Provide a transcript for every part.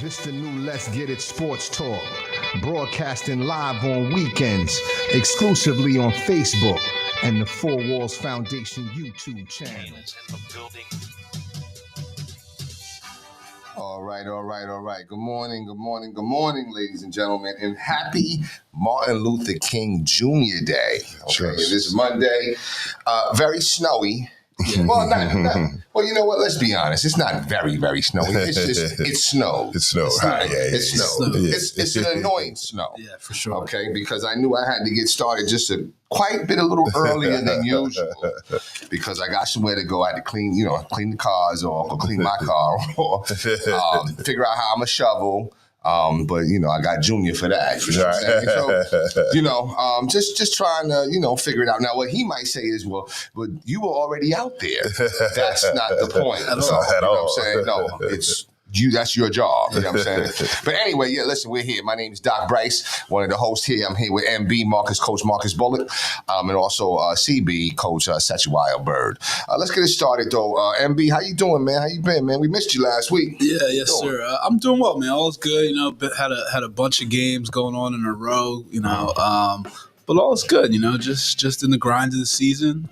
This the new Let's Get It Sports Talk, broadcasting live on weekends, exclusively on Facebook and the Four Walls Foundation YouTube channel. All right. Good morning, ladies and gentlemen, and happy Martin Luther King Jr. Day. Okay, Sure. It is Monday, very snowy. Well, well, you know what? Let's be honest. It's not very, very snowy. It's just, it snows. It snows. It snows. It's an annoying snow. Yeah, for sure. Okay, because I knew I had to get started just quite a bit a little earlier than usual because I got somewhere to go. I had to clean the cars or clean my car or figure out how I'm gonna shovel. But I got Junior for that. You know what I'm saying? So, just trying to, figure it out. Now, what he might say is, well, but you were already out there. That's not the point. At all. You know what I'm saying? No, it's that's your job. You know what I'm saying? But anyway, yeah, listen, we're here. My name is Doc Bryce, one of the hosts here. I'm here with MB, Coach Marcus Bullock, and also CB, Coach Setuayo Bird. Let's get it started, though. MB, how you doing, man? How you been, man? We missed you last week. Yes, sir. I'm doing well, man. All's good. Had a bunch of games going on in a row. But all's good, just in the grind of the season.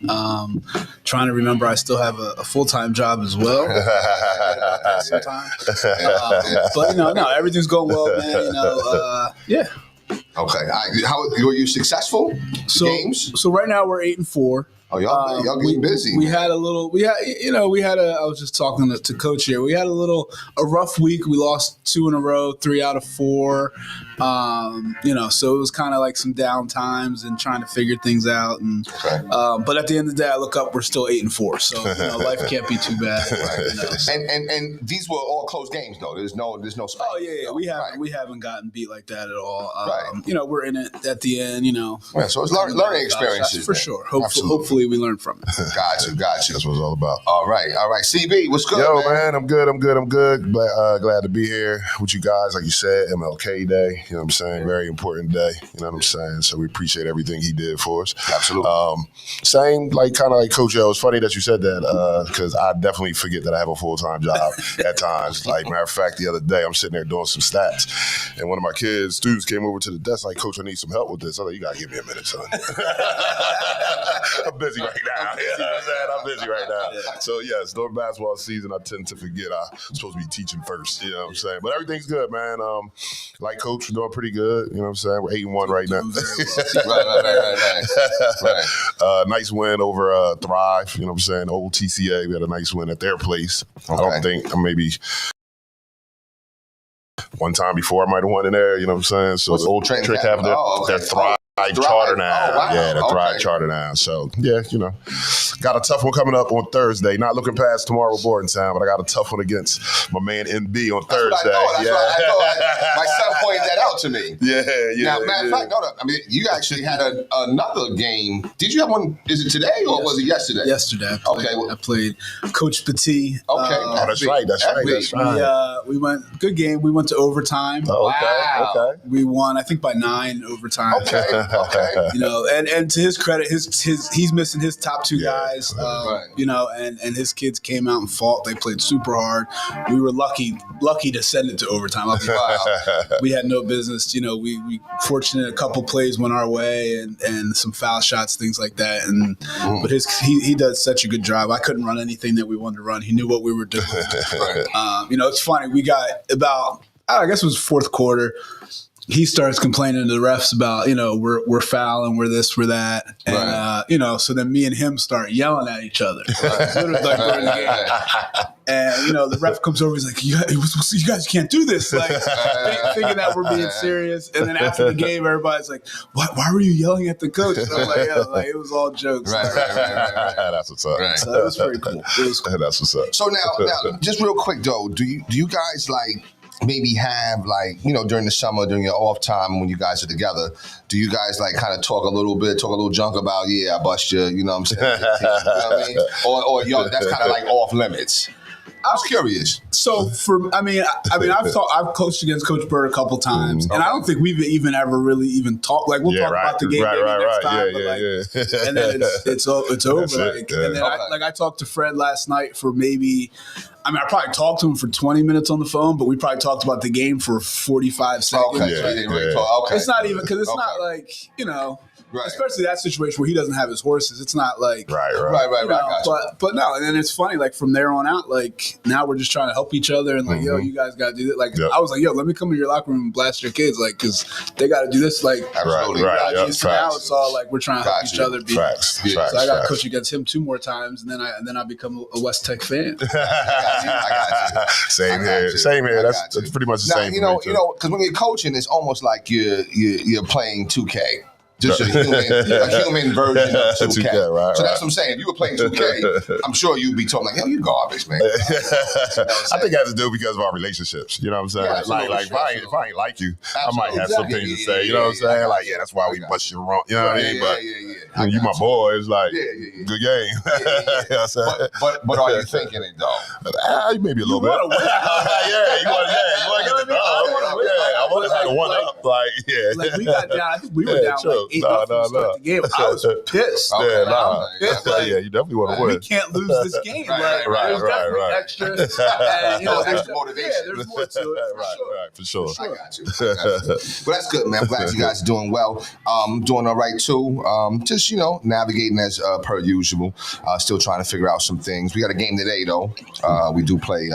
Trying to remember I still have a full-time job as well. Sometimes. But, no, everything's going well, man. Yeah. Okay. How were you successful? Games? So right now we're 8-4. Oh, y'all getting busy. I was just talking to Coach here. We had a rough week. We lost 2 in a row, 3 out of 4. So it was kind of like some down times and trying to figure things out. And but at the end of the day, I look up, we're still 8-4. So life can't be too bad. Right. And these were all close games though. There's no spike. Oh yeah. We haven't gotten beat like that at all. Right. We're in it at the end. Yeah, so it's learning experiences for sure. Hopefully we learn from it. Got you. That's what it's all about. All right. CB, what's good? Yo, man, I'm good. Glad to be here with you guys. Like you said, MLK Day. You know what I'm saying? Very important day. You know what I'm saying? So we appreciate everything he did for us. Absolutely. Same, kind of like Coach O. It's funny that you said that because I definitely forget that I have a full-time job at times. Matter of fact, the other day I'm sitting there doing some stats, and one of my students came over to the desk like, Coach, I need some help with this. I was like, you got to give me a minute, son. I'm busy right now. I'm busy right now. Yeah. So, yes, during basketball season, I tend to forget I'm supposed to be teaching first. You know what I'm saying? But everything's good, man. Like Coach, we're doing pretty good. You know what I'm saying? We're 8-1 right now. Right. Nice win over Thrive. You know what I'm saying? Old TCA. We had a nice win at their place. Okay. I don't think maybe one time before I might have won in there. You know what I'm saying? So the old Trick have their Thrive. Charter now. Oh, wow. Yeah, the Thrive Charter now. So, yeah, got a tough one coming up on Thursday. Not looking past tomorrow with Bordentown, but I got a tough one against my man MB on Thursday. That's what I thought. My son pointed that out to me. Yeah. Now, matter of fact, you actually had another game. Did you have one? Is it today or was it yesterday? Yesterday. I played Coach Petit. Okay. That's right. We went, good game. We went to overtime. Oh, okay. Wow. We won, I think, by 9 overtime. Okay. And to his credit, he's missing his top 2 guys. And his kids came out and fought. They played super hard. We were lucky to send it to overtime. We had no business. We fortunate a couple plays went our way and some foul shots, things like that. But he does such a good job. I couldn't run anything that we wanted to run. He knew what we were doing. It's funny. We got about, I guess it was 4th quarter. He starts complaining to the refs about, we're fouling, we're this, we're that. And, so then me and him start yelling at each other. During the game. And, the ref comes over, he's like, you guys can't do this. Thinking that we're being serious. And then after the game, everybody's like, why were you yelling at the coach? And I was like, it was all jokes. Right. That's what's up. Right. So it was pretty cool. That's what's up. So now, just real quick, though, do you guys, maybe have during the summer, during your off time when you guys are together, do you guys kind of talk a little junk about, I bust you, you know what I'm saying? You know what I mean? Or that's kind of off limits. I was curious. So I've coached against Coach Bird a couple times, and I don't think we've even ever really even talked. Like we'll talk about the game next time, but and then it's over. And then I talked to Fred last night for maybe. I probably talked to him for 20 minutes on the phone, but we probably talked about the game for 45 seconds. Okay. It's not even because it's not like especially that situation where he doesn't have his horses. It's not like right. But no, and then it's funny. Like from there on out, like now we're just trying to help each other and like, yo, you guys got to do that. Like I was like, yo, let me come in your locker room and blast your kids, like because they got to do this. Like absolutely. So now it's all like we're trying to help each other. Facts. So I got to coach against him 2 more times, and then I become a West Tech fan. I got you. Same here. That's pretty much the same. You know, because when you're coaching, it's almost like you're playing 2K. Just a human version of 2K. Right, so that's what I'm saying. If you were playing 2K, I'm sure you'd be talking like, yo, you garbage, man. I think it has to do because of our relationships. You know what I'm saying? Yeah, like if I ain't like you, I might have some things to say. You know what I'm saying? Like, that's why we bust you wrong. You know what I mean? But when you my boy, it's like, good game. You know what I'm saying? But are you thinking it, though? Maybe a little bit. You want to get the dub. I want to have the one up. Like, we got down. I think we were down like 8-0 to start the game. I was pissed. You definitely want to win. We can't lose this game. Right. Extra. Extra motivation. Yeah, there's more to it. Right, for sure. I got you. Well, that's good, man. I'm glad you guys are doing well. Doing all right, too. Just, navigating as per usual. Still trying to figure out some things. We got a game today, though. We do play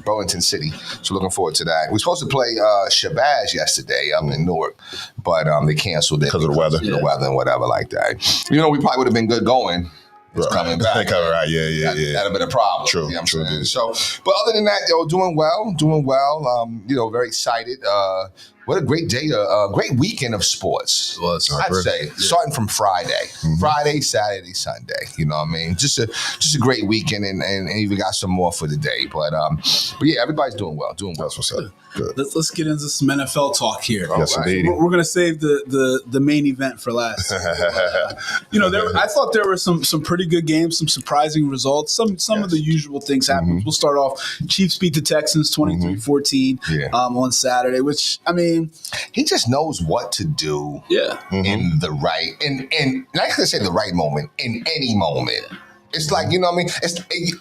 Burlington City. So looking forward to that. We were supposed to play Shabazz yesterday in Newark, but they canceled it because of the weather. The weather and whatever like that. We probably would have been good going. It's coming back. That'd have been a problem. True. You know what I'm saying? So, but other than that, doing well. Very excited. What a great day, a great weekend of sports. I'd say, starting from Friday, Friday, Saturday, Sunday. You know what I mean? Just a great weekend, and even got some more for the day. But yeah, everybody's doing well. That's what's up. Good. Let's get into some NFL talk here. Yes, indeed. We're going to save the main event for last. I thought there were some pretty good games, some surprising results. Some of the usual things happened. We'll start off. Chiefs beat the Texans 23-14 on Saturday, which he just knows what to do in the right and not gonna say the right moment, in any moment. It's like, you know what I mean?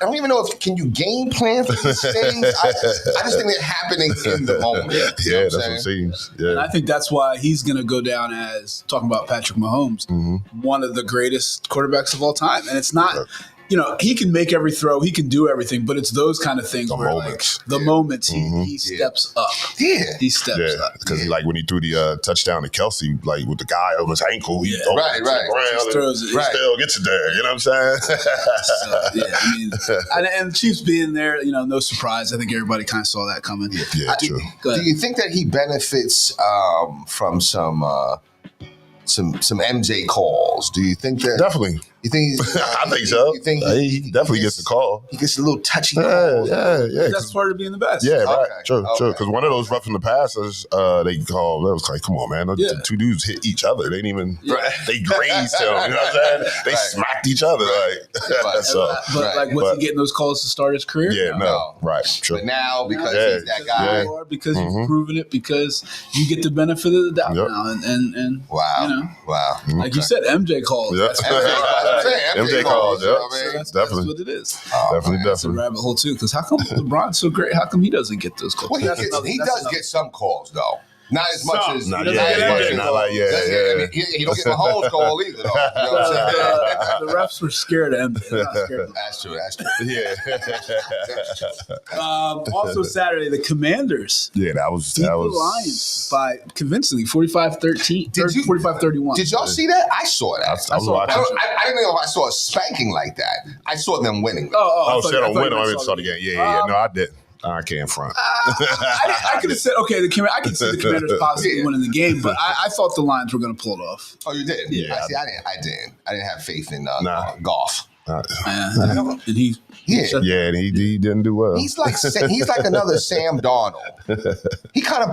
I don't even know can you game plan for these things? I just think they're happening in the moment. That's what it seems. Yeah. And I think that's why he's going to go down as, talking about Patrick Mahomes, one of the greatest quarterbacks of all time. And it's not... he can make every throw, he can do everything, but it's those kind of things where moments he steps up. Yeah. He steps up. Because like when he threw the touchdown to Kelsey, like with the guy on his ankle, he throws it to the ground and still gets it there. You know what I'm saying? And the Chiefs being there, no surprise. I think everybody kind of saw that coming. Yeah, true. Do you think that he benefits from some MJ calls? Do you think that? Definitely. You think? I think so. You think he definitely gets the call. He gets a little touchy. Yeah. That's part of being the best. Yeah, right. True. Because one of those rough in the passes, they called. That was like, come on, man. The two dudes hit each other. They didn't even. They grazed him. You know what I'm saying? They smacked each other. Was he getting those calls to start his career? Yeah, no. Right. True. But now because he's that guy, or because you've proven it, because you get the benefit of the doubt now, and wow. Like you said, MJ calls. MJ calls, That's what it is. Definitely. That's a rabbit hole too. Because how come LeBron's so great? How come he doesn't get those calls? Well, he does get some calls though. Not as much as not like he don't get Mahomes call either though. You know what I'm saying? The refs were scared of MJ. That's true. Yeah. Also Saturday, the Commanders. Yeah, that was the Lions by convincingly 45-13, 45-31. Did y'all see that? I saw that. I didn't know if I saw a spanking like that. I saw them winning. Shit, on winning. I saw the game. Yeah. No, I didn't. I can't front. I could have said, I can see the Commanders possibly winning the game, but I thought the Lions were going to pull it off. Oh, you did? Yeah. I didn't have faith in golf. And he didn't do well. He's like another Sam Darnold. They kind of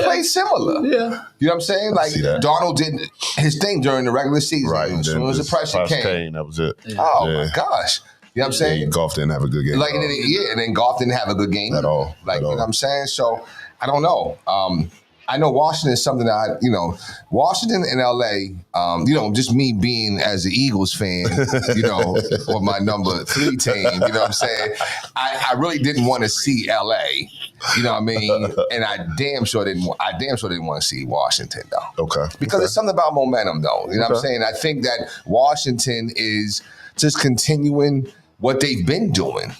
play similar. Yeah, you know what I'm saying? Like Darnold did his thing during the regular season. Right. As soon as the pressure came, that was it. Oh my gosh. You know what I'm saying? Yeah, Goff didn't have a good game. Like, and then Goff didn't have a good game At all. Like, you know what I'm saying? So I don't know. I know Washington is something that Washington and LA, just me being as an Eagles fan, or my number 3 team, you know what I'm saying? I really didn't want to see LA, you know what I mean? And I damn sure didn't want to see Washington though. Okay. Because it's something about momentum though, you know what I'm saying? I think that Washington is just continuing what they've been doing.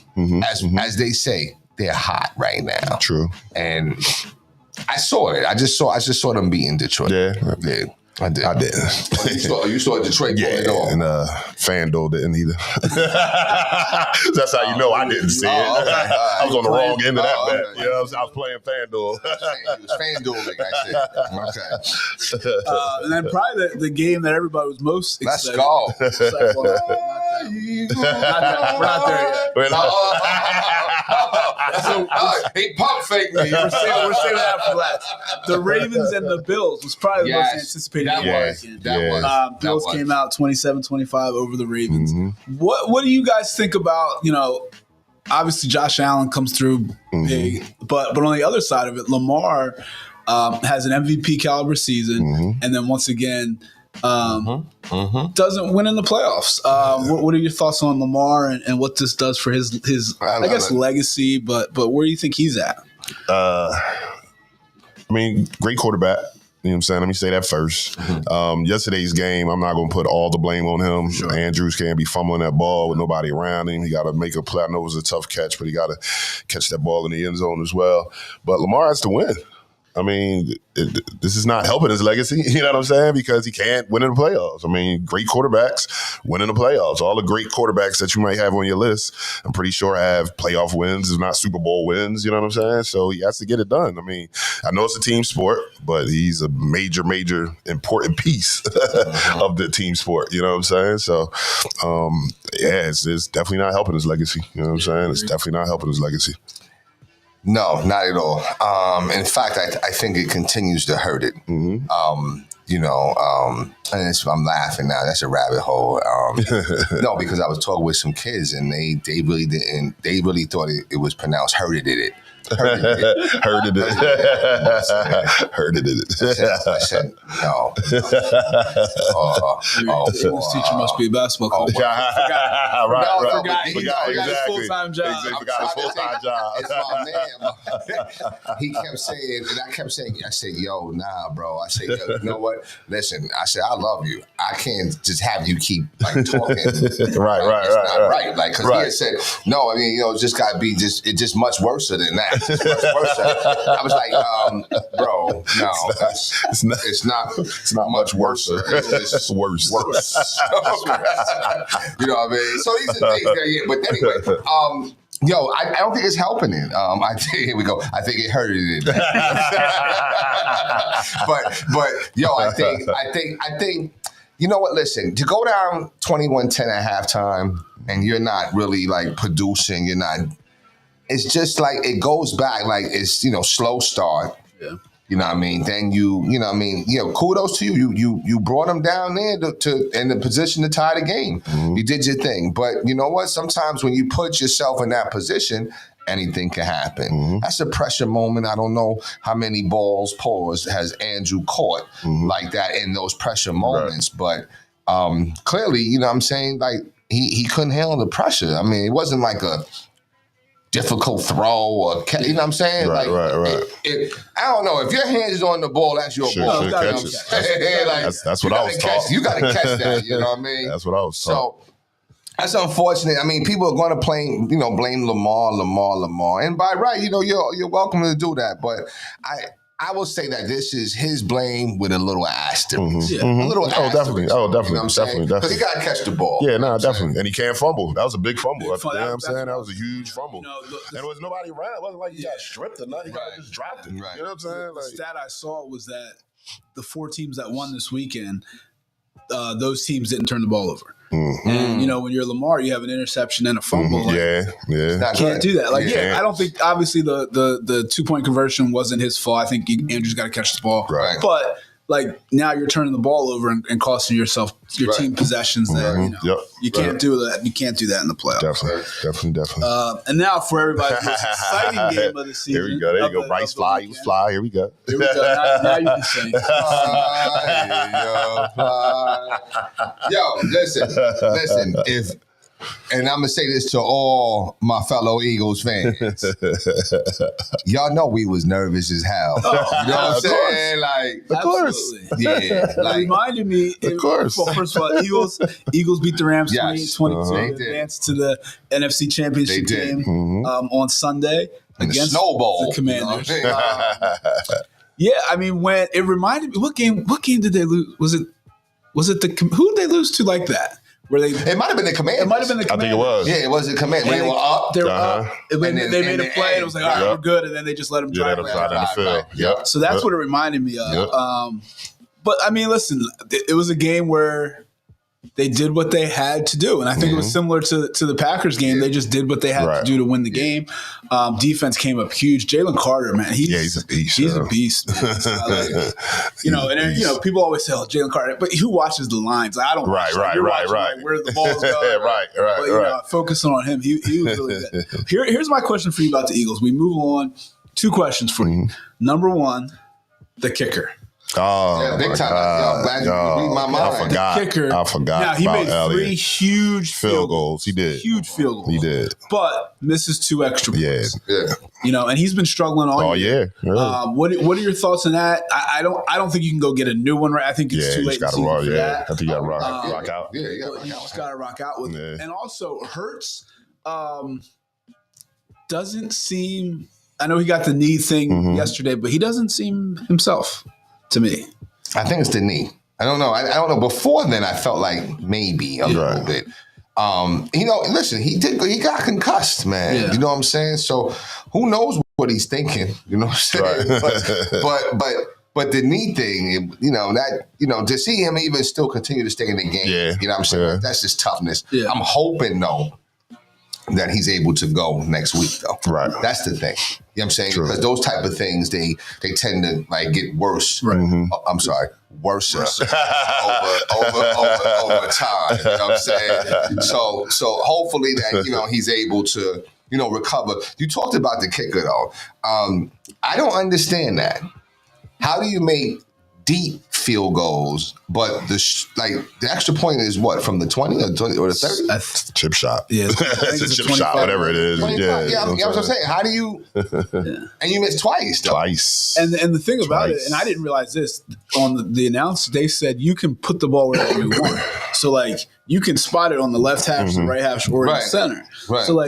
As they say, they're hot right now. True. And I saw it. I just saw them beating Detroit. Yeah. I did. I did. You saw Detroit pulling it off. And FanDuel didn't either. That's how you know I didn't see it. Okay. I was on the wrong end of that bet. Okay. I was playing FanDuel. It was FanDueling, I said. Okay. And then probably the game that everybody was most excited. Let's go. It's like, well, we're not there yet. He pump faked me. We're saving that for last. The Ravens and the Bills was probably the most anticipated game. That was. Bills came out 27-25 over the Ravens. What do you guys think about, obviously Josh Allen comes through big, but on the other side of it, Lamar has an MVP caliber season, and then once again doesn't win in the playoffs. What are your thoughts on Lamar and what this does for his legacy? But where do you think he's at? Great quarterback. You know what I'm saying? Let me say that first. Yesterday's game, I'm not going to put all the blame on him. Sure. Andrews can't be fumbling that ball with nobody around him. He got to make a play. I know it was a tough catch, but he got to catch that ball in the end zone as well. But Lamar has to win. This is not helping his legacy, you know what I'm saying? Because he can't win in the playoffs. Great quarterbacks win in the playoffs. All the great quarterbacks that you might have on your list, I'm pretty sure have playoff wins, if not Super Bowl wins, you know what I'm saying? So he has to get it done. I know it's a team sport, but he's a major, major important piece of the team sport, you know what I'm saying? So, it's definitely not helping his legacy, you know what I'm saying? It's definitely not helping his legacy. No, not at all. In fact, I think it continues to hurt it. And I'm laughing now. That's a rabbit hole. No, because I was talking with some kids and they really didn't. They really thought it was pronounced hurted it. Heard it. I said no. This teacher must be a basketball coach. Forgot his full-time job. Forgot his full-time job. It's my man. He kept saying, and I kept saying, I said, yo, nah, bro. I said, yo, you know what? Listen, I said, I love you. I can't just have you keep talking. Right. Because he had said, no, it's just got to be it's just much worse than that. I was like, bro, no, it's not much worse. It's worse. You know what I mean? So these are things that, but anyway, I don't think it's helping it. Here we go. I think it hurted it. but I think. You know what? Listen, to go down 21-10 at halftime and you're not really producing, you're not. It's just it goes back it's slow start. Yeah. You know what I mean? Then kudos to you. You brought them down there to in the position to tie the game. You did your thing. But you know what? Sometimes when you put yourself in that position, anything can happen. That's a pressure moment. I don't know how many balls paused has Andrew caught like that in those pressure moments. Right. But clearly, you know what I'm saying? He couldn't handle the pressure. It wasn't like a difficult throw or you know what I'm saying? Right. I don't know. If your hands is on the ball, that's your ball. That's what I was taught. You got to catch that. You know what I mean? That's what I was taught. So that's unfortunate. People are going to blame Lamar, and by right, you're welcome to do that. But I will say that this is his blame with a little asterisk. A little asterisk. Definitely. You know definitely. Because he got to catch the ball. Yeah, definitely. And he can't fumble. That was a big fumble. You know what I'm saying? That was a huge fumble. And there was nobody around. It wasn't like he got stripped or nothing. He just dropped it. Right. You know what I'm saying? The stat I saw was that the 4 teams that won this weekend, those teams didn't turn the ball over. And when you're Lamar, you have an interception and a fumble. Yeah. Can't do that. I don't think obviously the 2-point conversion wasn't his fault. I think Andrew's got to catch the ball. Right. But like now you're turning the ball over and costing yourself your team possessions. That you can't do that. You can't do that in the playoffs. Definitely. And now for everybody's most exciting game of the season. Here we go. There you go. Bryce fly. You fly. Here we go. Here we go. Now you can say. Yo, listen. And I'm gonna say this to all my fellow Eagles fans. Y'all know we was nervous as hell. You know what I'm saying? Like, of course. Yeah. It reminded me. Of course. Well, first of all, Eagles beat the Rams 28-22 They to did. advance to the NFC Championship They did. game on Sunday And the against Snow Bowl. the Commanders. You know what I'm saying? Yeah, I mean, when it reminded me, what game did they lose? Was it who did they lose to like that? Where they? It might have been the Commanders. It might have been the I think it Commanders. was. Yeah, it was the Commanders. They were up. They were up. And then And they then made a play, and it was like, all right, Yep. we're good. And then they just let them drive. Let them drive down the field. Right. Yep. So that's what it reminded me of. Yep. But I mean, listen, it was a game where they did what they had to do, and I think it was similar to the Packers game. They just did what they had to do to win the game. Defense came up huge. Jalen Carter, man, he's a beast. He's a beast, man. It's not like, and then, people always say, "Oh, Jalen Carter," but who watches the lines? Like, I don't. Watch that. You're watching, like, where the ball's going. But, focusing on him, he was really good. Here's my question for you about the Eagles. We move on. 2 questions for you. Number 1, the kicker. Oh, Yeah, big time. Yo, glad you read my mind. I forgot. The kicker. I forgot. Now, he about made Elliott. 3 huge field goals. He did. Huge field goals. He did. But misses 2 extra points. Yeah. And he's been struggling all year. Really. What are your thoughts on that? I don't think you can go get a new one, right? I think it's too late in the season for that. I think you got to rock out. Yeah, You just got to rock out with it. And also, Hurts doesn't seem. I know he got the knee thing yesterday, but he doesn't seem himself to me. I think it's the knee. I don't know. I don't know. Before then, I felt like maybe a little bit. Listen, he got concussed, man. Yeah. You know what I'm saying? So who knows what he's thinking? You know what I'm saying? Right. But the knee thing, to see him even still continue to stay in the game, you know what I'm saying? Yeah. That's just toughness. Yeah. I'm hoping, though, that he's able to go next week, though. Right. That's the thing. You know what I'm saying? True. Because those type of things, they tend to like get worse. Right. I'm sorry, worse over time. You know what I'm saying? So hopefully that he's able to recover. You talked about the kicker though. I don't understand that. How do you make deep field goals, but the extra point is what, from the 20 or the 30? Chip shot. Yeah, It's a chip shot, whatever it is. 25. Yeah, that's what I'm saying. How do you? And you missed twice, though. Twice. And the thing about it, and I didn't realize this, on the announcer, they said you can put the ball wherever you want. So, you can spot it on the left hash, the right hash, or in the center. Right. So,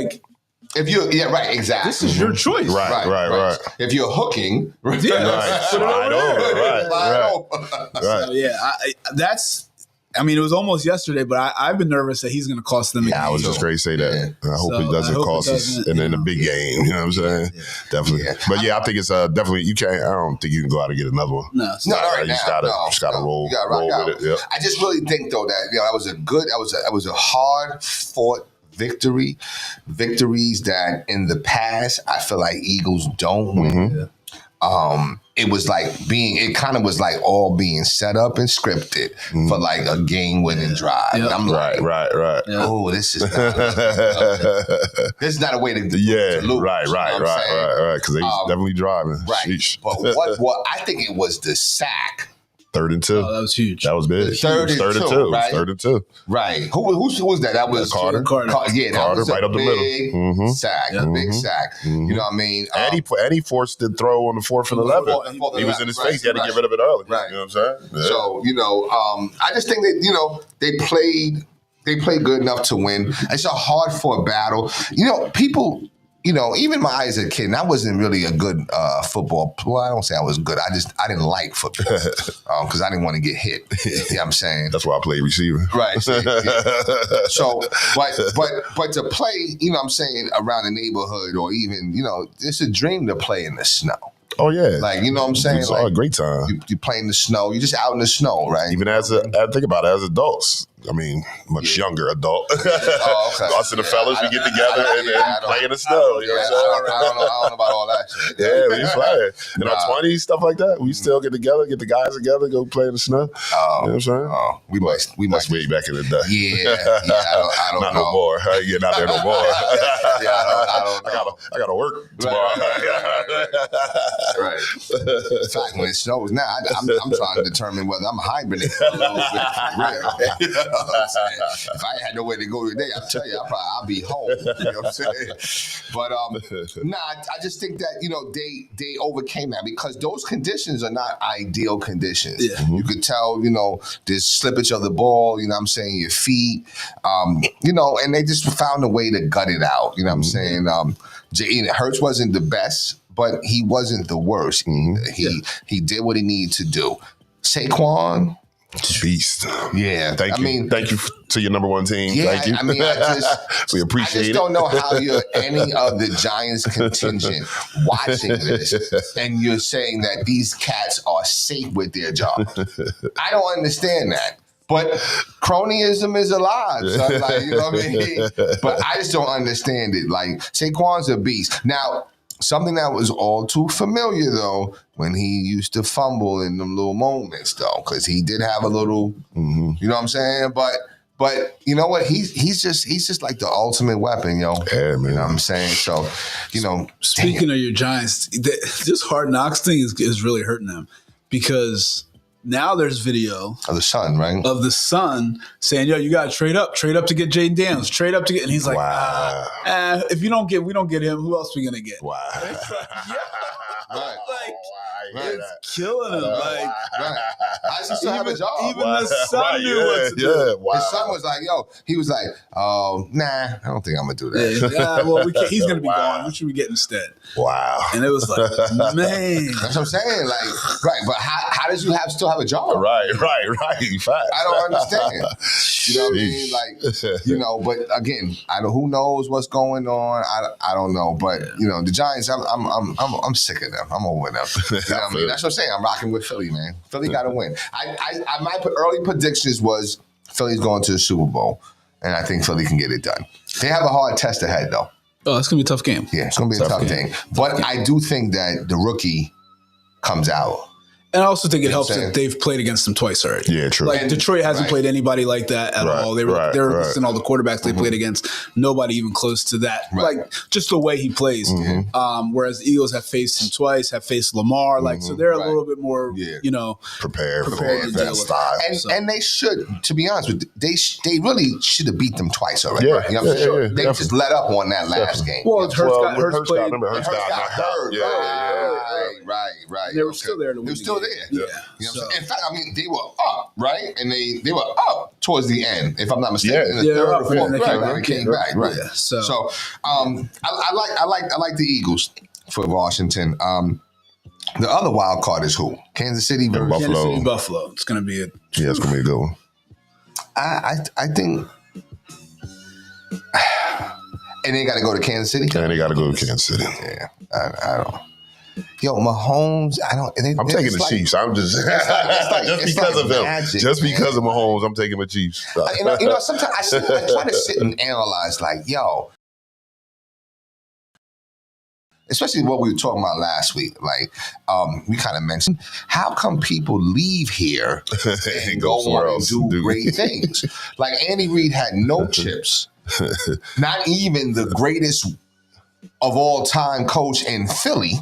if you, exactly. this is your choice. Right. If you're hooking, Yeah, right, put it Slide over. Right. So, yeah, it was almost yesterday, but I've been nervous that he's going to cost them a game. I was just going to say that. I hope So, it doesn't I hope cost it us doesn't, in a big game. You know what I'm saying? Yeah. Definitely. Yeah. But I think it's definitely, you can't, I don't think you can go out and get another one. No, it's No, not. all right You now. just gotta roll You gotta rock with out. it. Yep. I just really think though that that was a hard fought victory. Victories that in the past I feel like Eagles don't win. It was it kind of was all being set up and scripted for a game winning drive. Yeah. And I'm like, Right. Yeah. oh, this is not a way to lose. Yeah, You know right. what I'm saying? Because they definitely driving. Right. Sheesh. But what I think it was the sack. 3rd and 2. Oh, that was huge. That was big. Third and two, right? 3rd and 2. Right. Who was that? That was Carter. Yeah, that Carter, was a right up the big middle. sack. A big sack. You know what I mean? And he forced the throw on the 4th and 11th. He was in his face. He had to get rid of it early. Right. You know what I'm saying? Yeah. So, I just think that, they played good enough to win. It's a hard fought battle. People, even my eyes as a kid, and I wasn't really a good football player. Well, I don't say I was good. I didn't like football because I didn't want to get hit. You know what I'm saying? That's why I played receiver. Right. So, but to play, you know what I'm saying, around the neighborhood or even, it's a dream to play in the snow. Oh, yeah. You know what I'm saying? It's a great time. You play in the snow. You're just out in the snow, right? Even think about it, as adults, I mean, much younger adult. Oh, okay. Us and the fellas, we get together and play in the snow. You know what I'm I don't know about all that shit. saying? Yeah, we play. In our 20s, stuff like that. We still get together, get the guys together, go play in the snow. You know what I'm saying? Oh, we must. That's way back in the day. Yeah. I don't Not know. no more. You're not there no more. I don't know. I gotta work tomorrow. Right. In fact, when it snows now, I'm trying to determine whether I'm hibernating a little bit. Right. You know what I'm saying? If I had nowhere to go today, I'll tell you, I'll be home. You know what I'm saying? But I just think that they overcame that because those conditions are not ideal conditions. Yeah. You could tell, there's slippage of the ball. You know what I'm saying? Your feet. And they just found a way to gut it out. You know what I'm saying? Hurts wasn't the best, but he wasn't the worst. He did what he needed to do. Saquon, beast. Yeah, Thank you. Thank you to your number one team. Yeah, Thank you. We appreciate it. I just don't know how you're any of the Giants contingent watching this and you're saying that these cats are safe with their job. I don't understand that. But cronyism is alive, son. Like, you know what I mean? But I just don't understand it. Like, Saquon's a beast. Now, something that was all too familiar, though, when he used to fumble in them little moments, though, because he did have a little, you know what I'm saying? But you know what? He's just like the ultimate weapon, yo. Yeah, man. You know what I'm saying? So, Speaking of your Giants, this Hard Knocks thing is really hurting them because now there's video of the son, right? Of the son saying, "Yo, you got to trade up to get Jaden Daniels, trade up to get," and he's like, wow. "If we don't get him, who else we gonna get?" Wow. And it's like, Right. It's killing him. Right. I just still have a job. Even the son knew what to do. Yeah, wow. His son was like, he was like, oh, nah, I don't think I'm going to do that. Well, he's going to be gone. What should we get instead? Wow. And it was like, man. That's what I'm saying. Like, right. But how does you still have a job? Right. Fact. I don't understand. You know what I mean? Like, but again, who knows what's going on? I don't know. But, the Giants, I'm sick of them. I'm over them. You know what I mean? That's what I'm saying. I'm rocking with Philly, man. Philly got to win. My early predictions was Philly's going to the Super Bowl, and I think Philly can get it done. They have a hard test ahead, though. Oh, it's going to be a tough game. Yeah, it's going to be a tough thing. But I do think that the rookie comes out. And I also think it helps that they've played against them twice already. Yeah, true. Like Detroit hasn't played anybody like that at all. They're listing all the quarterbacks they played against. Nobody even close to that. Right. Like just the way he plays. Whereas the Eagles have faced him twice, have faced Lamar. Like so, they're a little bit more, prepared for that style. And they should, to be honest with you, they really should have beat them twice already. Yeah, You know what I'm saying? yeah, They just let up on that last game. Well, Hurts played. Hurts got hurt. Right. They were still there to win. They were still there. Yeah. You know what I'm saying? In fact, they were up, right? And they were up towards the end, if I'm not mistaken. Yeah. In the third or fourth, They came back, right? Yeah, so I like the Eagles for Washington. The other wild card is who? Kansas City versus Buffalo. It's going to be it's going to be a good one. I think, and they got to go to Kansas City. And they got to go to Kansas City. Yeah, I don't. Yo, Mahomes, I'm taking the Chiefs. I'm just just because of him. Magic, just because of Mahomes, I'm taking the Chiefs. Sometimes I try to sit and analyze, like, yo, especially what we were talking about last week. Like, we kind of mentioned, how come people leave here and go on and do great things? Like, Andy Reid had no chips, not even the greatest of all time coach in Philly.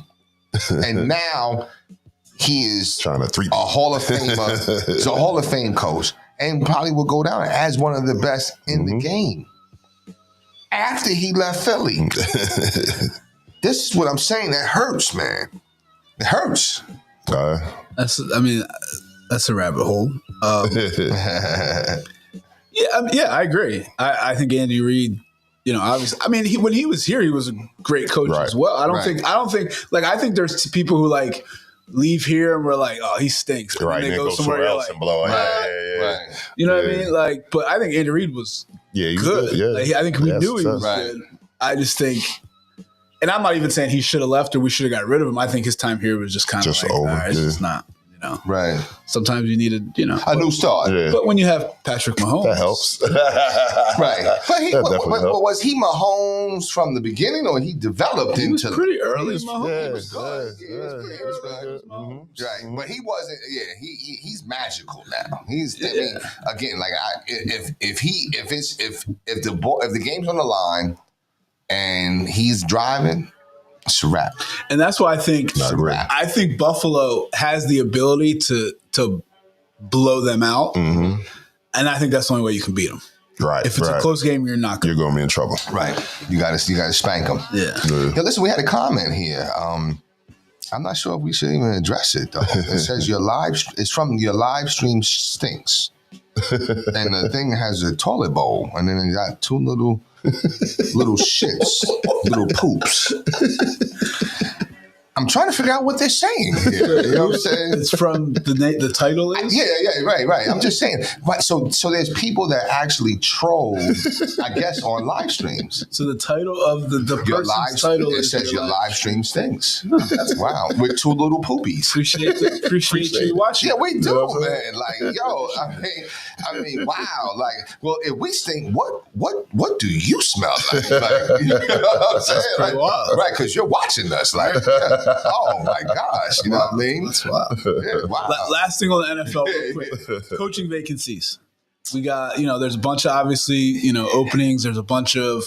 And now he is trying to a Hall of Famer. He's a Hall of Fame coach and probably will go down as one of the best in the game. After he left Philly. This is what I'm saying. That hurts, man. It hurts. That's a rabbit hole. Yeah, I agree. I think Andy Reid, obviously, when he was here, he was a great coach as well. I think there's people who like leave here and we're like, oh, he stinks. Right. And they go somewhere else and blow it. Right. You know what I mean? Like, but I think Andy Reid was good. Yeah. Like, I think we knew he was good. I just think, and I'm not even saying he should have left or we should have got rid of him. I think his time here was just kind of like, over. It's just not. You know, Right. sometimes you need A new start. Yeah. But when you have Patrick Mahomes, That helps. Right. But definitely helps. was he Mahomes from the beginning, or he developed he was into pretty early. He Mahomes. was good. Yeah, Yeah, he was pretty good. Mhm. Right, but he wasn't. Yeah, he's magical now. He's. I mean, again, like if the game's on the line and he's driving, it's a wrap. And that's why I think agree. I think Buffalo has the ability to blow them out, and I think that's the only way you can beat them. Right. If it's a close game, you're not you're going. gonna be in trouble. Right, you got to spank him. Yeah. Yeah, listen, we had a comment here. I'm not sure if we should even address it though. It says it's from your live stream stinks, and the thing has a toilet bowl, and then it got two little shits, little poops. I'm trying to figure out what they're saying here. You know what I'm saying? It's from the title is. Yeah, right. I'm just saying. Right, so there's people that actually troll, I guess, on live streams. So the title of the Your person's title it is says your live stream stinks. Wow, with two little poopies. Appreciate you watching. Yeah, we do, man. Like, yo, I mean, wow. Like, well, if we stink, what do you smell like? Like, you know what I'm saying? Like, right, because you're watching us. Like, oh my gosh, you know what I mean? That's wild. Yeah, wow. Last thing on the NFL, real quick. Coaching vacancies. We got, there's a bunch of obviously, openings. There's a bunch of,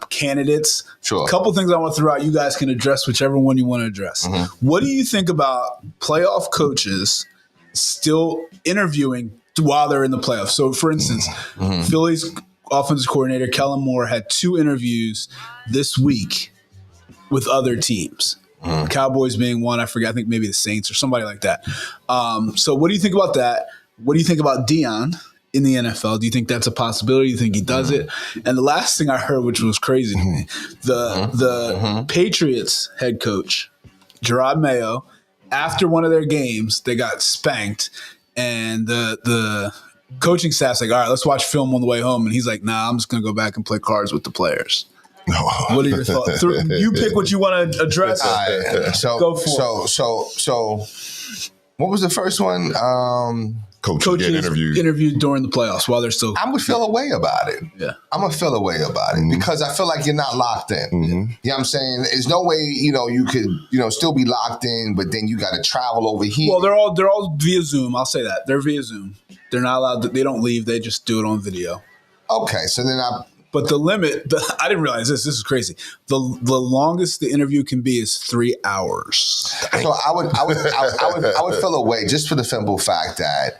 candidates. Sure. A couple things I want to throw out. You guys can address whichever one you want to address. What do you think about playoff coaches still interviewing while they're in the playoffs? So, for instance, Philly's offensive coordinator, Kellen Moore, had 2 interviews this week with other teams. Cowboys being one, I forget, I think maybe the Saints or somebody like that. So what do you think about that? What do you think about Deion in the NFL? Do you think that's a possibility? Do you think he does it? And the last thing I heard, which was crazy to me, the Patriots head coach, Gerard Mayo, after one of their games, they got spanked, and the coaching staff's like, all right, let's watch film on the way home. And he's like, nah, I'm just going to go back and play cards with the players. What are your thoughts? You pick what you want to address. Go for it. So, what was the first one? Coaches get interviewed during the playoffs while they're still. I would feel a way about it. Yeah, I'm gonna feel a way about it because I feel like you're not locked in. You know what I'm saying? There's no way you could still be locked in, but then you got to travel over here. Well, they're all via Zoom. I'll say that they're via Zoom. They're not allowed. They don't leave. They just do it on video. Okay, so then But the limit, I didn't realize this. This is crazy. The longest the interview can be is 3 hours. So I would feel a way just for the simple fact that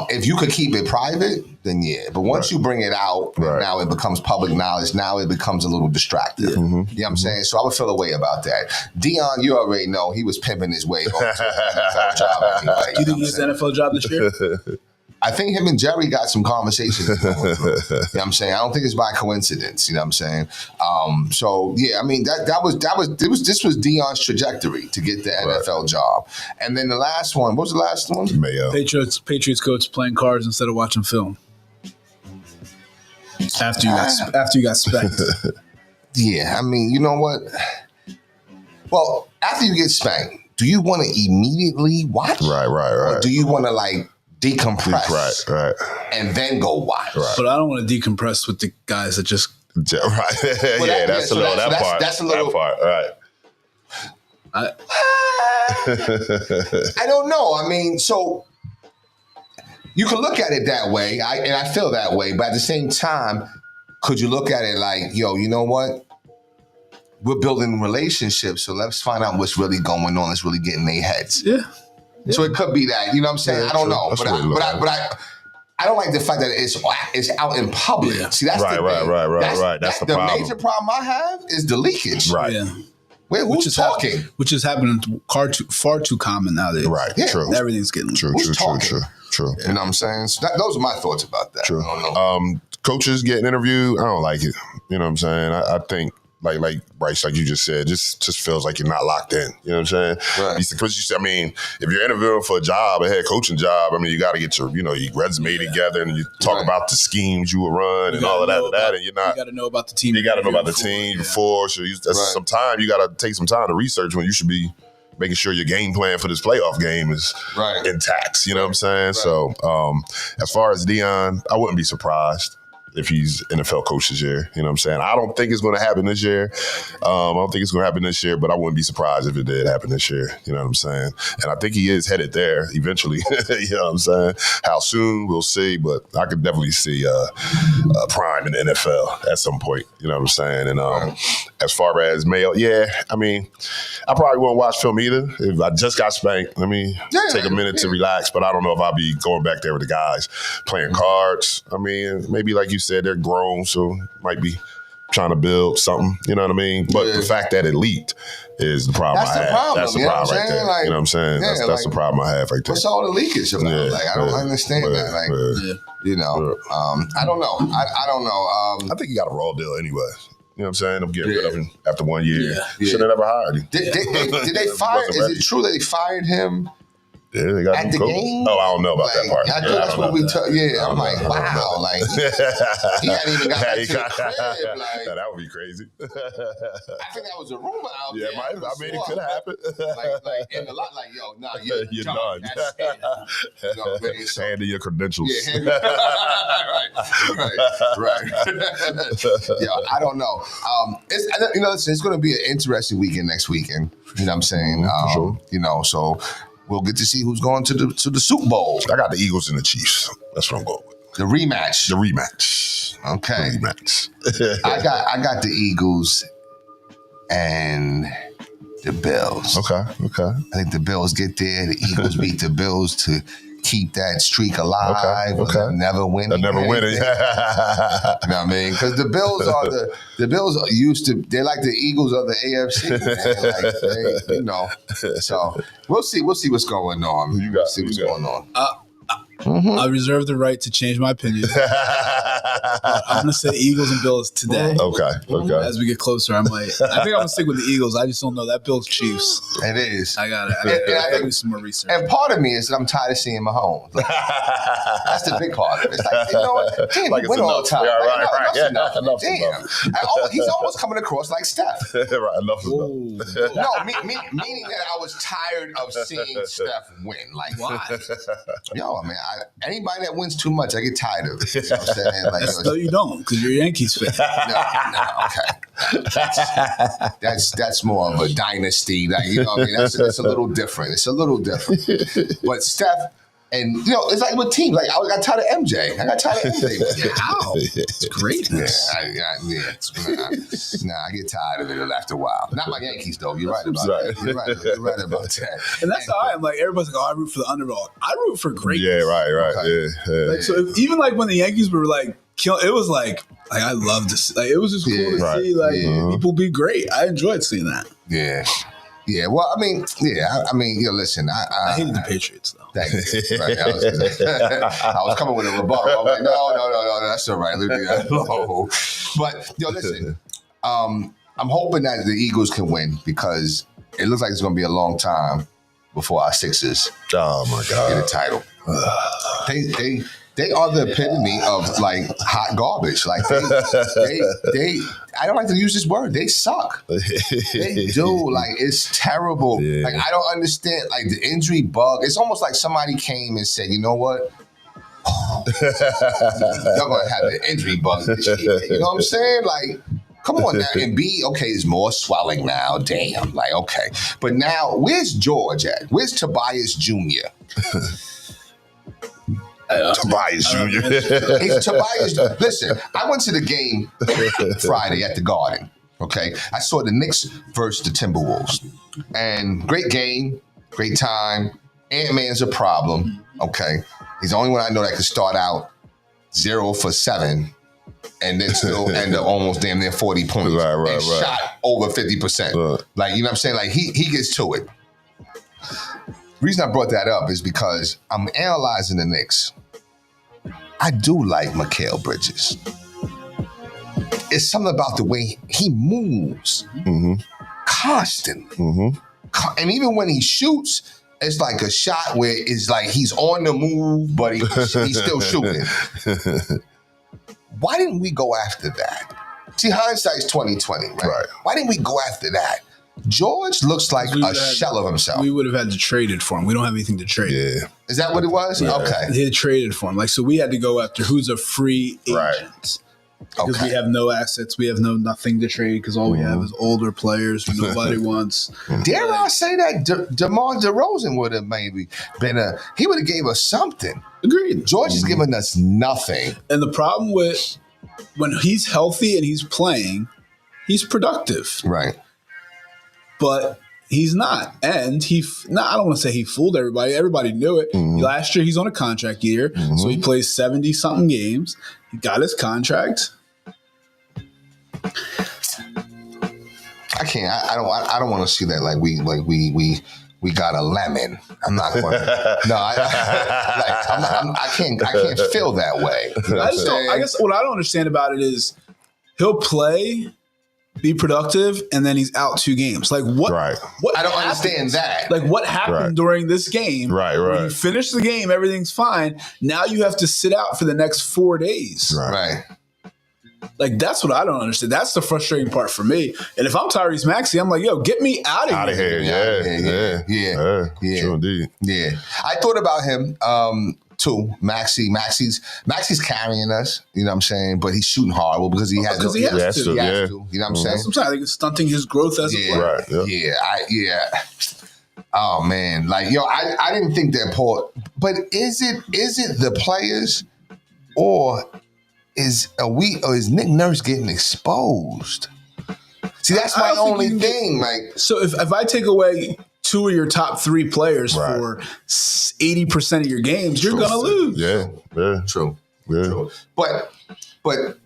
if you could keep it private, then yeah. But once you bring it out, now it becomes public knowledge. Now it becomes a little distracting. You know what I'm saying? So I would feel a way about that. Deion, you already know he was pimping his way onto an NFL job anyway. Do you think he gets an NFL job this year? I think him and Jerry got some conversations going through. You know what I'm saying? I don't think it's by coincidence. You know what I'm saying? So yeah, I mean this was Deion's trajectory to get the NFL job. And then the last one, what was the last one? Mayo. Patriots coach playing cards instead of watching film. After you got spanked. Yeah, I mean, you know what? Well, after you get spanked, do you want to immediately watch? Right. Or do you want to decompress? Right. And then go watch. Right. But I don't want to decompress with the guys that just. Right. Well, that's a little. That part. Right. I don't know. I mean, so you can look at it that way, and I feel that way. But at the same time, could you look at it like, yo, you know what? We're building relationships, so let's find out what's really going on. Let's really get in their heads. Yeah. So it could be that. You know what I'm saying? Yeah, I don't know, that's but I don't like the fact that it's out in public. Yeah. See, that's the thing. Right. That's the problem. The major problem I have is the leakage. Right. Yeah. Wait, who's talking? Which is happening far too common nowadays. Right. Yeah. True. Everything's getting True. Who's talking? True. You know what I'm saying? So those are my thoughts about that. True. I don't know. Coaches getting interviewed, I don't like it. You know what I'm saying? I think like Bryce, like you just said, just feels like you're not locked in. You know what I'm saying? Right. Because I mean, if you're interviewing for a head coaching job, I mean, you got to get your resume together and you talk about the schemes you will run and all of that. And you're not. You got to know about the team. You got to know about the team before. So that's some time. You got to take some time to research when you should be, making sure your game plan for this playoff game is intact. You know what I'm saying? Right. So as far as Deion, I wouldn't be surprised if he's NFL coach this year. You know what I'm saying? I don't think it's going to happen this year. I don't think it's going to happen this year, but I wouldn't be surprised if it did happen this year. You know what I'm saying? And I think he is headed there eventually. You know what I'm saying? How soon, we'll see, but I could definitely see Prime in the NFL at some point. You know what I'm saying? And as far as Mayo, I mean, I probably won't watch film either. If I just got spanked, let me take a minute to relax, but I don't know if I'll be going back there with the guys playing cards. I mean, maybe like you said, they're grown, so might be trying to build something. You know what I mean? But the fact that it leaked is the problem I have. That's the problem right there. Like, you know what I'm saying? That's the problem I have right there. What's all the leakage about? Like, I don't understand that. Like, you know, I don't know. I don't know. I think he got a raw deal anyway. You know what I'm saying? I'm getting rid of him after 1 year. Should have never hired him. Did they fire? Is it true that they fired him? Yeah, they got at the game? Oh, I don't know about that part. I thought that's what we took. Yeah, I'm like, wow. Like, he hadn't even got back to the crib. Like, that would be crazy. I think that was a rumor out there. I mean, it could happen. And a lot like, yo, nah, you're done. That's it. No, man, so, hand in your credentials. Yeah, right. Yo, I don't know. It's going to be an interesting weekend next weekend. You know what I'm saying? Sure. You know, so we'll get to see who's going to the Super Bowl. I got the Eagles and the Chiefs. That's what I'm going with. The rematch. Okay. The rematch. I got the Eagles and the Bills. Okay. I think the Bills get there. The Eagles beat the Bills to keep that streak alive. Okay. Never win. They'll never win it. You know what I mean? Because the Bills used to. They're like the Eagles of the AFC. Man. Like, you know. So we'll see what's going on. Going on. I reserve the right to change my opinion. I'm going to say Eagles and Bills today. Okay. As we get closer, I think I'm going to stick with the Eagles. I just don't know that Bills Chiefs. It is. I got to do some more research. And part of me is that I'm tired of seeing Mahomes. Like, that's the big part of it. It's like, you know what? Damn, like he win all the time. Right. Enough. Damn. He's almost coming across like Steph. Right. Enough. No, meaning that I was tired of seeing Steph win. Like, why? Yo, man, anybody that wins too much, I get tired of it. You know what I'm saying? Like, no, you don't, because you're a Yankees fan. No, okay. That's more of a dynasty. Like, you know what I mean? It's a little different. But Steph, and you know, it's like with teams. Like, I got tired of MJ. How? It's great. I get tired of it after a while. Not my Yankees, though. You're right about that. You're right about that. And that's how I am. Like, everybody's like, I root for the underdog. I root for greatness. Yeah, right. Okay. Yeah. Like, so even like when the Yankees were like, it was like I loved to see. Like, it was just cool to see people be great. I enjoyed seeing that. Yeah. Well, I mean, listen, I hated the Patriots though. Thank you. Right, I was coming with a rebuttal. I was like, no, that's all right. Leave me alone. But listen, I'm hoping that the Eagles can win because it looks like it's going to be a long time before our Sixers get a title. They are the epitome of like hot garbage. Like they I don't like to use this word. They suck. They do. Like, it's terrible. Yeah. Like, I don't understand. Like, the injury bug. It's almost like somebody came and said, you know what? You're gonna have an injury bug this year. You know what I'm saying? Like, come on now. And there's more swelling now. Damn. Like, okay. But now, where's George at? Where's Tobias Jr.? Tobias Jr. He's Tobias. Listen, I went to the game Friday at the Garden. Okay, I saw the Knicks versus the Timberwolves, and great game, great time. Ant-Man's a problem. Okay, he's the only one I know that could start out 0 for 7, and then still end up almost damn near 40 points. Right. Shot over 50%. Like, you know what I'm saying? Like, he gets to it. The reason I brought that up is because I'm analyzing the Knicks. I do like Mikal Bridges. It's something about the way he moves constantly. And even when he shoots, it's like a shot where it's like he's on the move, but he's still shooting. Why didn't we go after that? See, hindsight's 20/20, right? Why didn't we go after that? George looks like We a would've had- shell of himself. We would have had to trade it for him. We don't have anything to trade. Yeah. Is that what it was? Okay. They had traded for him. Like, so we had to go after who's a free agent. Right. Because Okay. we have no assets. We have nothing to trade because all we have is older players who nobody wants. Dare I say that DeMar DeRozan would have maybe been he would have gave us something. Agreed. George is giving us nothing. And the problem with when he's healthy and he's playing, he's productive. Right. But he's not. And I don't want to say he fooled everybody. Everybody knew it. Last year, he's on a contract year. So he plays 70-something games. He got his contract. I can't. I don't want to see that like we got a lemon. I'm not going to. No, I can't feel that way. You know what I'm saying? I guess what I don't understand about it is he'll play, be productive, and then he's out 2 games. Like what? Right. What I don't happened? understand that. Like what happened Right. during this game? Right, When right. you finish the game, everything's fine. Now you have to sit out for the next 4 days. Right. Like that's what I don't understand. That's the frustrating part for me. And if I'm Tyrese Maxey, I'm like, yo, get me out Out of here. Yeah. True indeed. Yeah. I thought about him too. Maxey's carrying us. You know what I'm saying? But he's shooting horrible because he has Because he has to. He has Yeah. to. You know what I'm saying? Sometimes I think it's stunting his growth as a Yeah. player. Right. Yeah. Oh man, like I didn't think that Paul. But is it the players, or is Nick Nurse getting exposed? See, that's I my don't think only you can get- thing. Like, So if I take away 2 of your top 3 players Right. for 80% of your games, you're gonna lose. Yeah. true, Yeah. but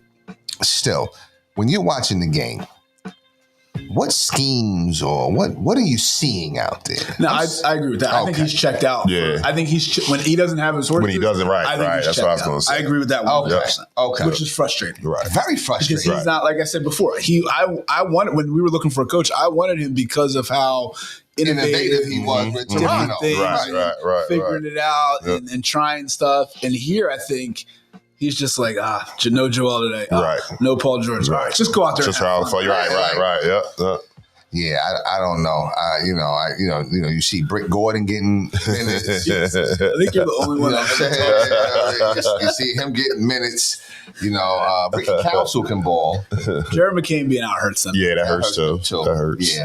still, when you're watching the game, what schemes or what are you seeing out there? No, I agree with that. I think Okay. he's checked out. Yeah. I think when he doesn't have his horses. When he doesn't, right, I think right. he's That's what I was checked gonna out. say. I agree with that 100%. Okay. Which is frustrating. Right. Very Because frustrating. he's not, like I said before, I wanted, when we were looking for a coach, I wanted him because of how Innovative he was with different Toronto. things, Right. figuring it out Yep. and trying stuff. And here, I think he's just like, no Joel today. Right. No Paul George. All right, just go out there. Just and have how fun. you're right. Yeah. Yeah, I don't know. You see Brick Gordon getting minutes. I think you're the only You one know that what I'm saying? You see him getting minutes. Brick Council can ball. Jared McCain being out hurts them. Yeah, that hurts too. too. That hurts.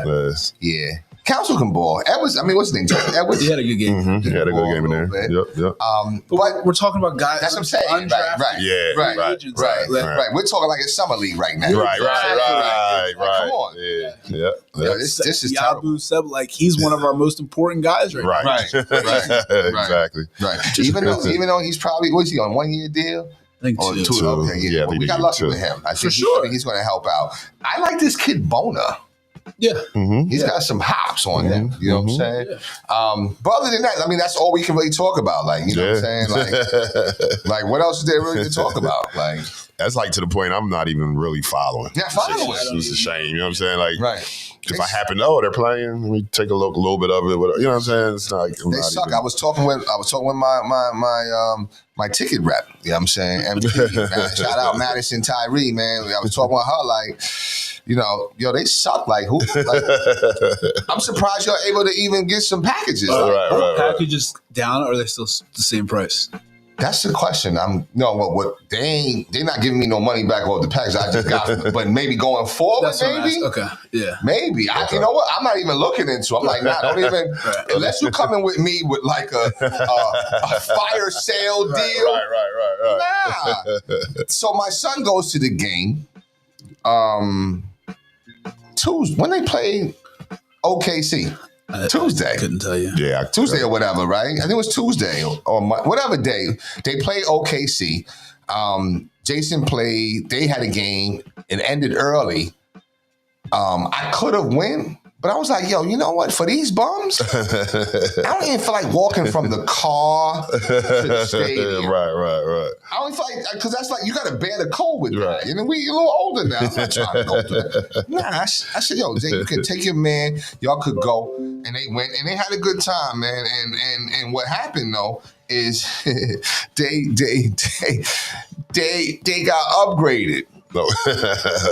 Yeah. Yeah. Council can ball. Edwards, what's his name? Jordan Edwards. He had a good game. He had a Ball good game in a there. little Yep. But We're talking about guys. that's what I'm saying. undrafted Right. Yeah. Right. agents. Right. Right. We're talking like it's summer league right now. Right. Like, come on. Yeah. Yo, this is terrible. Yabu Seb, like he's one of our most important guys right now. Right. Exactly. Right. Even though he's probably, what is he on, 1 year deal? I think Or two. two. Okay, yeah. Yeah, I But think we they got do lucky too. with him. I think For sure. he's going to help out. I like this kid Bona. Yeah. He's got some hops on him. You know what I'm saying? But other than that, that's all we can really talk about. Like, you know what I'm saying? Like what else is there really to talk about? Like, That's like to the point I'm not even really following. Yeah, following. It's a shame. You know what I'm saying? Like, right. if I happen to, they're playing, let me take a little bit of it. Whatever. You know what I'm saying? It's like I'm They not suck. even- I was talking with my ticket rep. You know what I'm saying? MVP, man. Shout out Madison Tyree, man. I was talking with her like, they suck. Like who? Like, I'm surprised you're able to even get some packages. Right. Packages down, or are they still the same price? That's the question. What they're not giving me no money back off the package I just got, but maybe going forward, That's what I'm maybe. asking. Okay. Yeah. Maybe. You know what? I'm not even looking into it. I'm like, nah, don't even, unless you coming with me with like a fire sale deal. Right. Nah. So my son goes to the game Tuesday, when they play OKC. Tuesday. I couldn't tell you. Yeah. Tuesday or whatever, right? I think it was Tuesday or whatever day. They played OKC. Jason played. They had a game. It ended early. I could have won, but I was like, yo, you know what? For these bums, I don't even feel like walking from the car to the stadium. Right. I don't feel like, because that's like, you got to bear the cold with Right. that. And we're a little older now. I'm not trying to go through that. Nah, I said, yo, Jay, you can take your man. Y'all could go. And they went, and they had a good time, man. And what happened, though, is they got upgraded. No.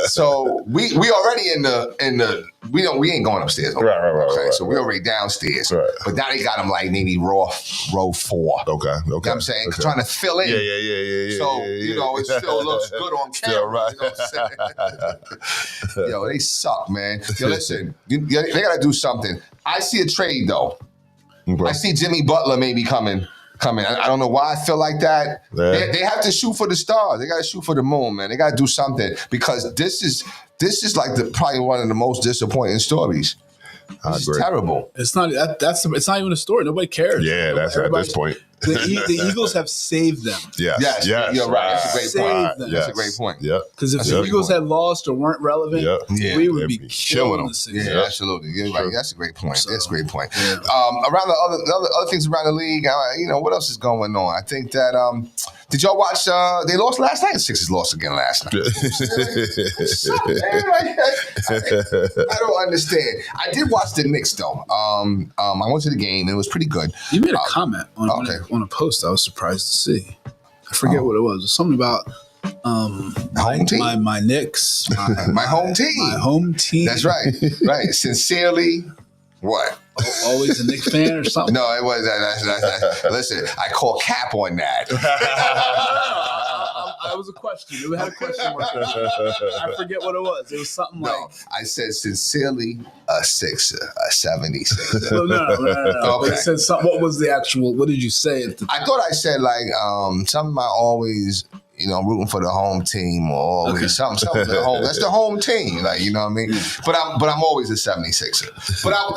So we already in the we ain't going upstairs. Right. Okay, Right, so we already downstairs. Right. But now they got them like maybe row 4. Okay. You know what I'm saying? Trying to fill in. Yeah. So, you know, it still looks good on camera. Still right. You know what I'm saying? Yo, they suck, man. Yo, listen, they got to do something. I see a trade, though. Okay. I see Jimmy Butler maybe coming. I don't know why I feel like that. Yeah. They have to shoot for the stars. They got to shoot for the moon, man. They got to do something because this is like probably one of the most disappointing stories. It's terrible. It's not. It's not even a story. Nobody cares. Yeah, that's at this point. The Eagles have saved them. Yes, you're right. That's a great point. That's a great point. Yeah. Because if the Eagles had lost or weren't relevant, we would be killing them. Yeah, absolutely. You're right. That's a great point. That's a great point. Yeah. Around the other things around the league, you know, what else is going on? I think that did y'all watch? They lost last night. The Sixers lost again last night. I don't understand. I did watch the Knicks though. I went to the game. It was pretty good. You made a comment on a post I was surprised to see. I forget what it was. It was something about home team. My Knicks. My home team. My home team. That's right. Right. Sincerely, what? Always a Knicks fan or something? No, it was. Listen, I call cap on that. That was a question. It had a question mark. I forget what it was. It was something like. I said sincerely a Sixer, a 76er. No. Okay. It said something. What was the actual? What did you say? I thought I said like something about always, you know, rooting for the home team or always something the home. That's the home team, like, you know what I mean. But I'm always a 76er.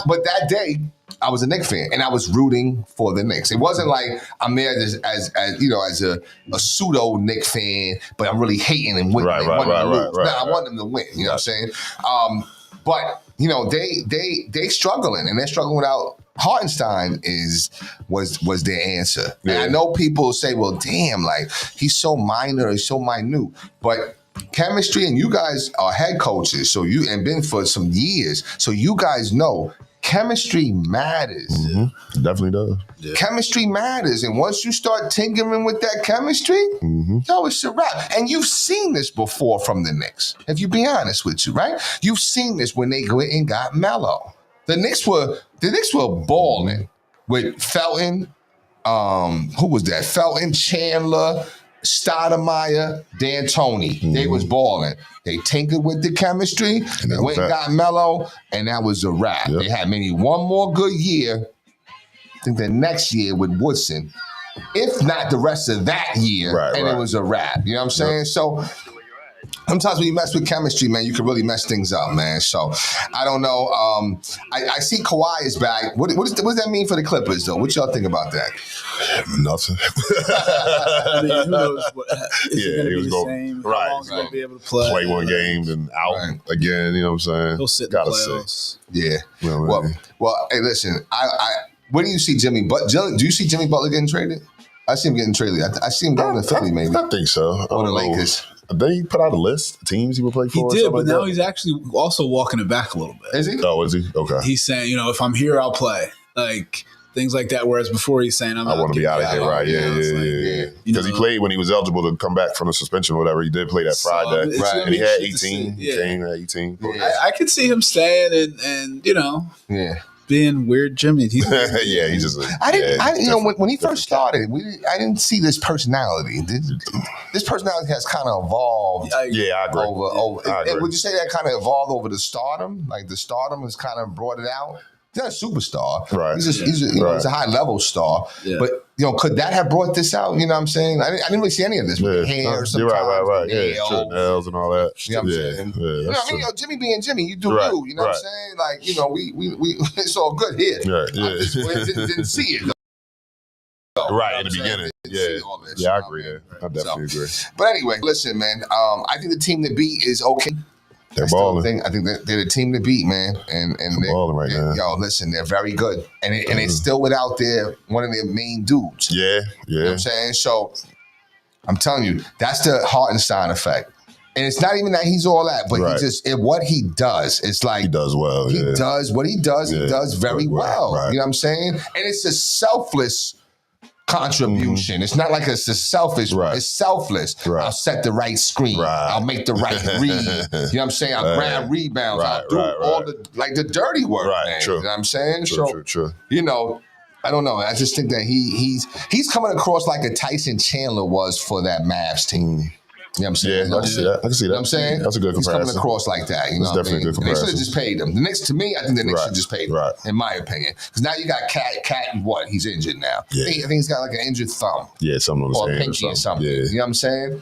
But that day I was a Knicks fan and I was rooting for the Knicks. It wasn't like I'm there as you know, as a pseudo Knicks fan, but I'm really hating and winning. I want them to win. You know what I'm saying? But you know, they struggling and they're struggling without. Hartenstein was their answer. Yeah. And I know people say, well, damn, like he's so minor, he's so minute. But chemistry, and you guys are head coaches, so and been for some years, so you guys know chemistry matters. Mm-hmm. It definitely does. Yeah. Chemistry matters. And once you start tinkering with that chemistry, yo, it's a wrap. And you've seen this before from the Knicks, if you be honest with you, right? You've seen this when they went and got Melo. The Knicks were balling with Felton. Who was that? Felton, Chandler, Stoudemire, D'Antoni. They was balling. They tinkered with the chemistry. They went and got Melo, and that was a wrap. Yep. They had maybe one more good year. I think the next year with Woodson, if not the rest of that year, it was a wrap. You know what I'm saying? Yep. So sometimes when you mess with chemistry, man, you can really mess things up, man. So I don't know. I see Kawhi is back. What does that mean for the Clippers, though? What y'all think about that? Nothing. I mean, who knows? Is it going to be the same? Right. How long is he going to be able to play? One game and out again. You know what I'm saying? He'll sit in the playoffs. Yeah. Well, hey, listen. Where do you see Jimmy? Do you see Jimmy Butler getting traded? I see him getting traded. I see him going to Philly, maybe. I think so. Or the Lakers. Then he put out a list of teams he would play for. He did, but now he's actually also walking it back a little bit. Is he? Oh, is he? Okay. He's saying, you know, if I'm here, I'll play. Like things like that. Whereas before he's saying, I want to be out of here, right? Yeah. Because he played when he was eligible to come back from the suspension or whatever. He did play that Friday, right? And he had 18. He came at 18. Yeah. I could see him staying and you know, being weird Jimmy. He's just. When he first started, I didn't see this personality. This personality has kind of evolved. I agree. I agree. Would you say that kind of evolved over the stardom? Like the stardom has kind of brought it out. He's not a superstar. Right. He's a high level star. Yeah. But you know, could that have brought this out? You know what I'm saying? I didn't really see any of this with the hair. You're right. Nails and all that. You know what I'm saying? You know, I mean, Jimmy being Jimmy, you do you. You know what I'm saying? Like, you know, we it's all good here. Right. Didn't see it. Right, in the beginning. Yeah, I agree. I definitely agree. But anyway, listen, man. I think the team to beat is okay. They're balling. I think they're the team to beat, man. And they're balling right now. Yo, listen, they're very good. And it's still without one of their main dudes. Yeah. You know what I'm saying? So I'm telling you, that's the Hartenstein effect. And it's not even that he's all that, but what he does, it's like he does well. He does what he does. He does very well. Right. You know what I'm saying? And it's a selfless contribution. It's not like it's a selfish. Right. It's selfless. Right. I'll set the right screen. Right. I'll make the right read. You know what I'm saying? I'll grab rebounds. I'll do all the dirty work. Right. Man. True. You know what I'm saying? True. You know, I don't know. I just think that he's coming across like a Tyson Chandler was for that Mavs team. You know what I'm saying? Yeah, I can see that. You know what I'm saying? That's a good comparison. He's coming across like that. You know That's definitely a good They should comparison. have just paid him. The Knicks, to me, I think the Knicks Right. should just pay him, Right. in my opinion. Because now you got Cat and what? He's injured now. Yeah. I think he's got like an injured thumb Yeah, something on his or a hand pinky or something. Yeah. You know what I'm saying?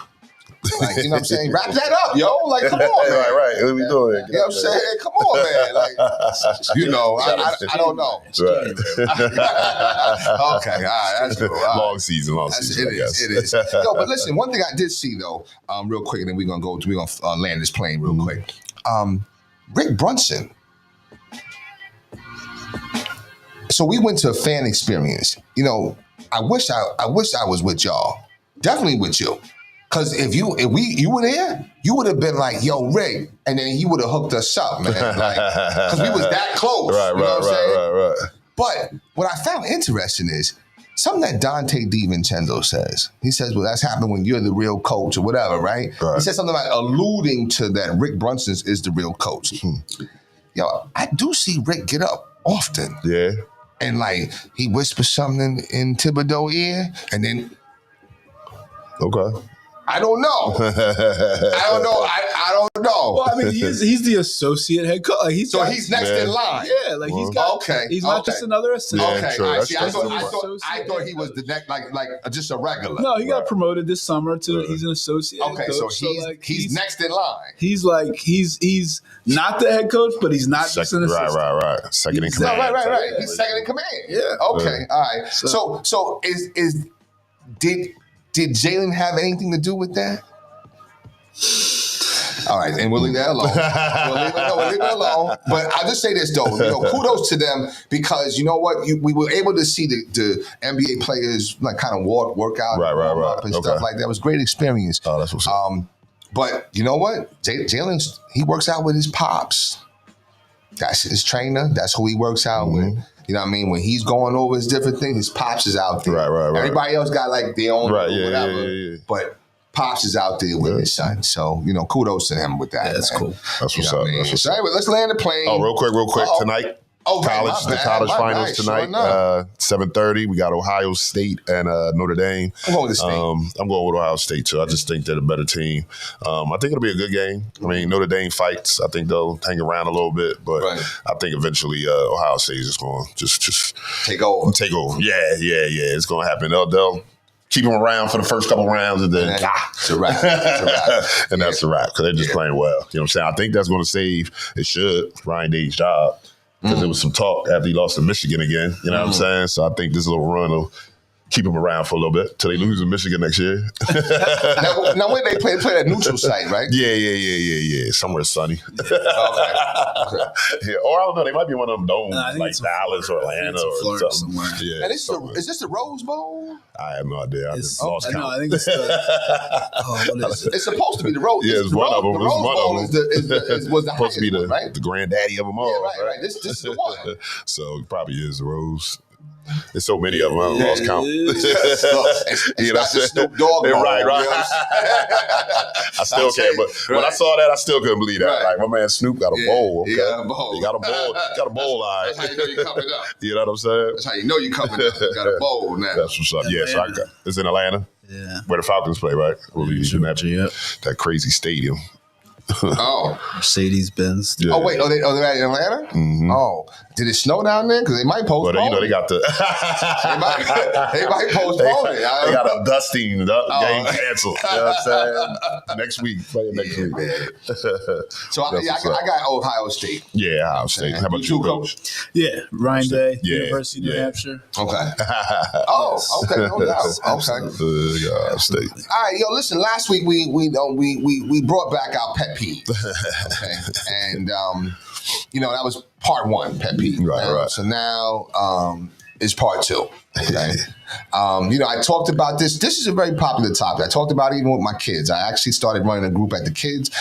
Like, you know what I'm saying? Wrap that up, yo. Like, come on, man. right. What are we doing? You know what I'm saying? Come on, man. Like, you know, I don't know. Right. Okay, all right, that's cool. All right. Long season, I guess. It is. Yo, but listen, one thing I did see though, real quick, and then we're gonna land this plane real quick. Rick Brunson. So we went to a fan experience. You know, I wish I was with y'all. Definitely with you. Cause if you were there, you would have been like, yo, Rick, and then he would have hooked us up, man. Like, cause we was that close. You know what I'm saying? Right. But what I found interesting is something that Dante DiVincenzo says. He says, well, that's happening when you're the real coach or whatever, right? He said something like alluding to that Rick Brunson is the real coach. Yo, I do see Rick get up often. Yeah. And like, he whispers something in Thibodeau's ear, and then Okay. I don't know. I don't know. Well, I mean, he's the associate head coach. Like, So he's next in line. Yeah, like he's got. Okay, He's not okay. just another assistant. Yeah, Okay, true. all right. That's See, I true. thought he was the next, like just a regular. No, he got promoted this summer to. He's an associate. Okay, head so coach, he's next in line. He's like he's not the head coach, but he's not just an assistant. Right. Second in He's- command. Right. He's second in command. Yeah. Okay. All right. So did Jalen have anything to do with that? All right, and we'll leave that alone. We'll leave it alone. But I'll just say this though, kudos to them because you know what, we were able to see the NBA players like kind of work out, warm up and stuff like that. It was a great experience. Oh, that's what's up. But you know what, Jalen, he works out with his pops. That's his trainer. That's who he works out with. You know what I mean? When he's going over his different things, his pops is out there. Right. Everybody else got like their own whatever. Yeah. But Pops is out there with his son. So, kudos to him with that. Yeah, that's man. cool. That's what's You know up. what I mean? That's what's So up. anyway, let's land the plane. Oh, real quick. Uh-oh. Tonight, Okay, the college finals tonight. Sure 7:30. We got Ohio State and Notre Dame. I'm going with the State. I'm going with Ohio State too. I just think they're the better team. I think it'll be a good game. I mean, Notre Dame fights. I think they'll hang around a little bit, but I think eventually Ohio State is just going to just take over. Yeah. It's going to happen. They'll keep them around for the first couple rounds, and then it's a wrap. and that's a wrap because they're just playing well. You know what I'm saying? I think that's going to save. It should Ryan Day's job because there was some talk after he lost to Michigan again. You know what I'm saying? So I think this little run will keep him around for a little bit till they lose in Michigan next year. now when they play that neutral site, right? Yeah. Somewhere sunny. Okay. Yeah, or I don't know. They might be one of them domes I think like it's Dallas or Atlanta or Florida something. somewhere. Yeah, And is this the Rose Bowl? I have no idea. I just lost No, count. I think it's the. What is it? It's supposed to be the Rose. Yeah, it's one of them. The It's Rose one of Bowl them. was the Supposed to be highest one, right? the granddaddy of them all. Yeah, right. This is the one. So it probably is the Rose. There's so many of them. I lost count. It's You know not the Snoop Dogg Yeah, Bowl, right. you know what I'm I still can't. But when I saw that, I still couldn't believe that. Right. Like my man Snoop got a bowl. Okay? He got a bowl. He got a bowl. Got a bowl eye. That's how you know you're coming up. You know what I'm saying? That's how you know you're coming up. You got a bowl now. That's what's up. Yeah, so I got, it's in Atlanta. Yeah. Where the Falcons play, right? We'll be in that crazy stadium. Oh. Mercedes-Benz. Yeah. Oh, wait. They're at Atlanta? Mhm. Oh. Did it snow down there? Because they might postpone But they it. got the They might postpone it. They got a dusting game Oh. canceled. You know what I'm saying? Next week, play it next week. So I got Ohio State. Yeah, Ohio State. How about You too, you, Coach? Yeah, Ryan Day, Yeah, University of New yeah. Hampshire. Okay. Oh, okay, no doubt. Okay. Ohio State. All right, yo, listen. Last week we brought back our pet peeve, okay, and that was part one, pet peeve. Right. So now is part 2. Okay. I talked about this. This is a very popular topic. I talked about it even with my kids. I actually started running a group with the kids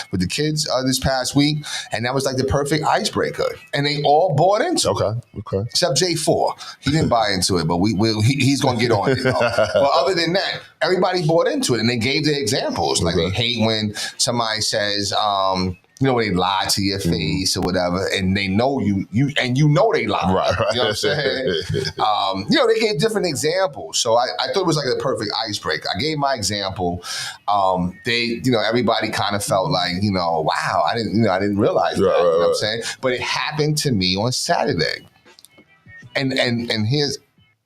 this past week, and that was like the perfect icebreaker. And they all bought into it. Okay. Except J4. He didn't buy into it, but he's going to get on it. But other than that, everybody bought into it, and they gave their examples. Like they hate when somebody says, when they lie to your face or whatever, and they know you they lie. Right. You know what I'm saying? They gave different examples. So I thought it was like the perfect icebreaker. I gave my example. Everybody kind of felt like, wow, I didn't realize that. You know what I'm saying? But it happened to me on Saturday. And here's,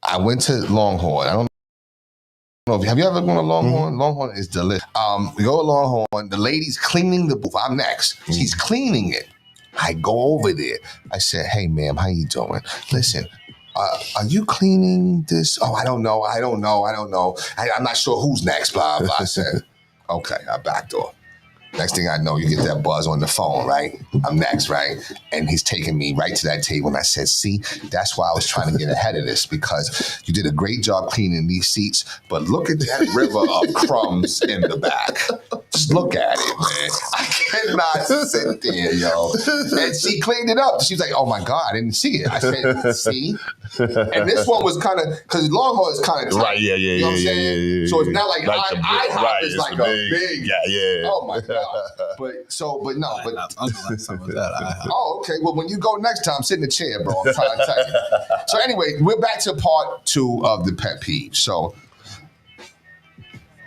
I went to Longhorn. I don't know. Have you ever gone to Longhorn? Mm-hmm. Longhorn is delicious. We go to Longhorn. The lady's cleaning the booth. I'm next. Mm-hmm. She's cleaning it. I go over there. I said, "Hey, ma'am, how you doing? Listen, are you cleaning this? Oh, I don't know. I'm not sure who's next, blah, blah." I said, "Okay," I backed off. Next thing I know, you get that buzz on the phone, right? I'm next, right? And he's taking me right to that table. And I said, "See, that's why I was trying to get ahead of this, because you did a great job cleaning these seats, but look at that river of crumbs in the back. Just look at it, man. I cannot sit there, yo." And she cleaned it up. She was like, "Oh my God, I didn't see it." I said, "See?" And this one was kind of, because Longhorn is kind of tight. Right, yeah. You know what I'm saying? So it's not like IHOP is like a big. Yeah. Oh my God. But no. Oh, okay. Well, when you go next time, sit in the chair, bro. I'm trying to tell you. So anyway, we're back to part 2 of the pet peeve. So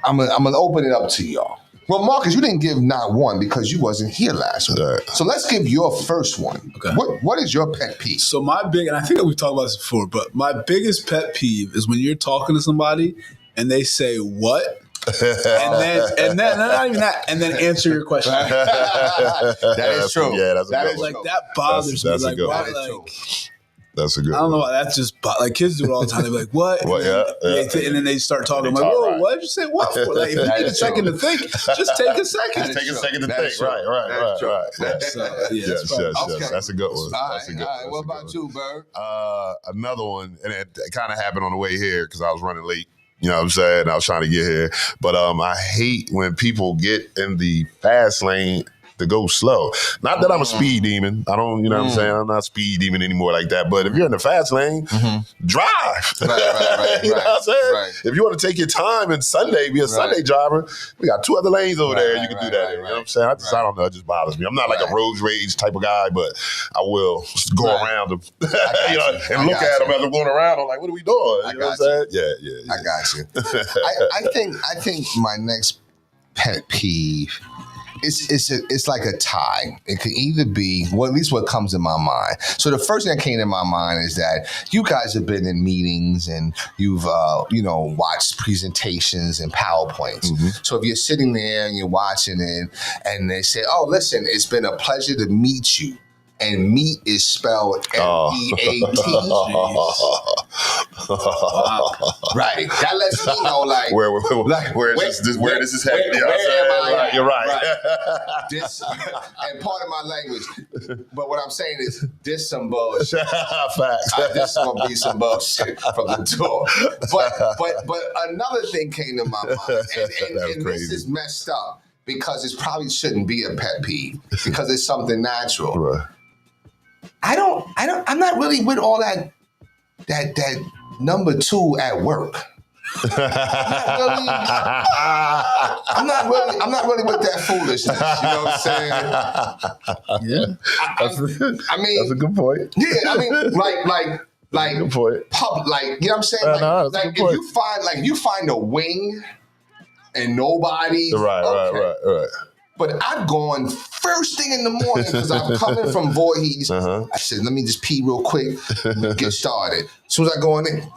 I'm gonna open it up to y'all. Well, Marcus, you didn't give not one because you wasn't here last week. Right. So let's give your first one. Okay. What is your pet peeve? So and I think that we've talked about this before, but my biggest pet peeve is when you're talking to somebody and they say what? and then not even that, and then answer your question. That is true. Yeah, that's that is like true. That bothers me. Like, why, that's a good. I don't know why. That's just like kids do it all the time. They're like, "What?" Yeah. And then they start talking. I'm like, "Whoa, what did you say? What for?" Like, if you need a second to think, just take a second. Just take a second to think. Right. Yes. That's a good one. All right. What about you, Bird? Another one, and it kind of happened on the way here because I was running late. You know what I'm saying? I was trying to get here. But I hate when people get in the fast lane to go slow. Not that I'm a speed demon. I don't, you know what I'm saying? I'm not a speed demon anymore like that. But if you're in the fast lane, drive. Right. You know what I'm saying? Right. If you want to take your time and be a Sunday driver, we got 2 other lanes over there. You can do that. You know what I'm saying? I don't know. It just bothers me. I'm not like a road rage type of guy, but I will just go around them and look at them as I'm going around. I'm like, what are we doing? You know what I'm saying? Yeah. I got you. I think my next pet peeve, it's like a tie. It could either be, well, at least what comes in my mind. So the first thing that came in my mind is that you guys have been in meetings and you've watched presentations and PowerPoints. Mm-hmm. So if you're sitting there and you're watching it and they say, "Oh, listen, it's been a pleasure to meet you." And meat is spelled MEAT. Right. That lets me know, like, where this is happening. You're right. This, and part of my language. But what I'm saying is, this some bullshit. Facts. This gonna be some bullshit from the door. But another thing came to my mind, and this is messed up because it probably shouldn't be a pet peeve because it's something natural. Right. I'm not really with all that number 2 at work. I'm not really with that foolishness. You know what I'm saying? Yeah. I mean, that's a good point. Yeah, I mean, like good point. Like, you know what I'm saying? If you find a wing and nobody. Right. But I've gone first thing in the morning because I'm coming from Voorhees. I said, let me just pee real quick and get started. As soon as I go in there, damn.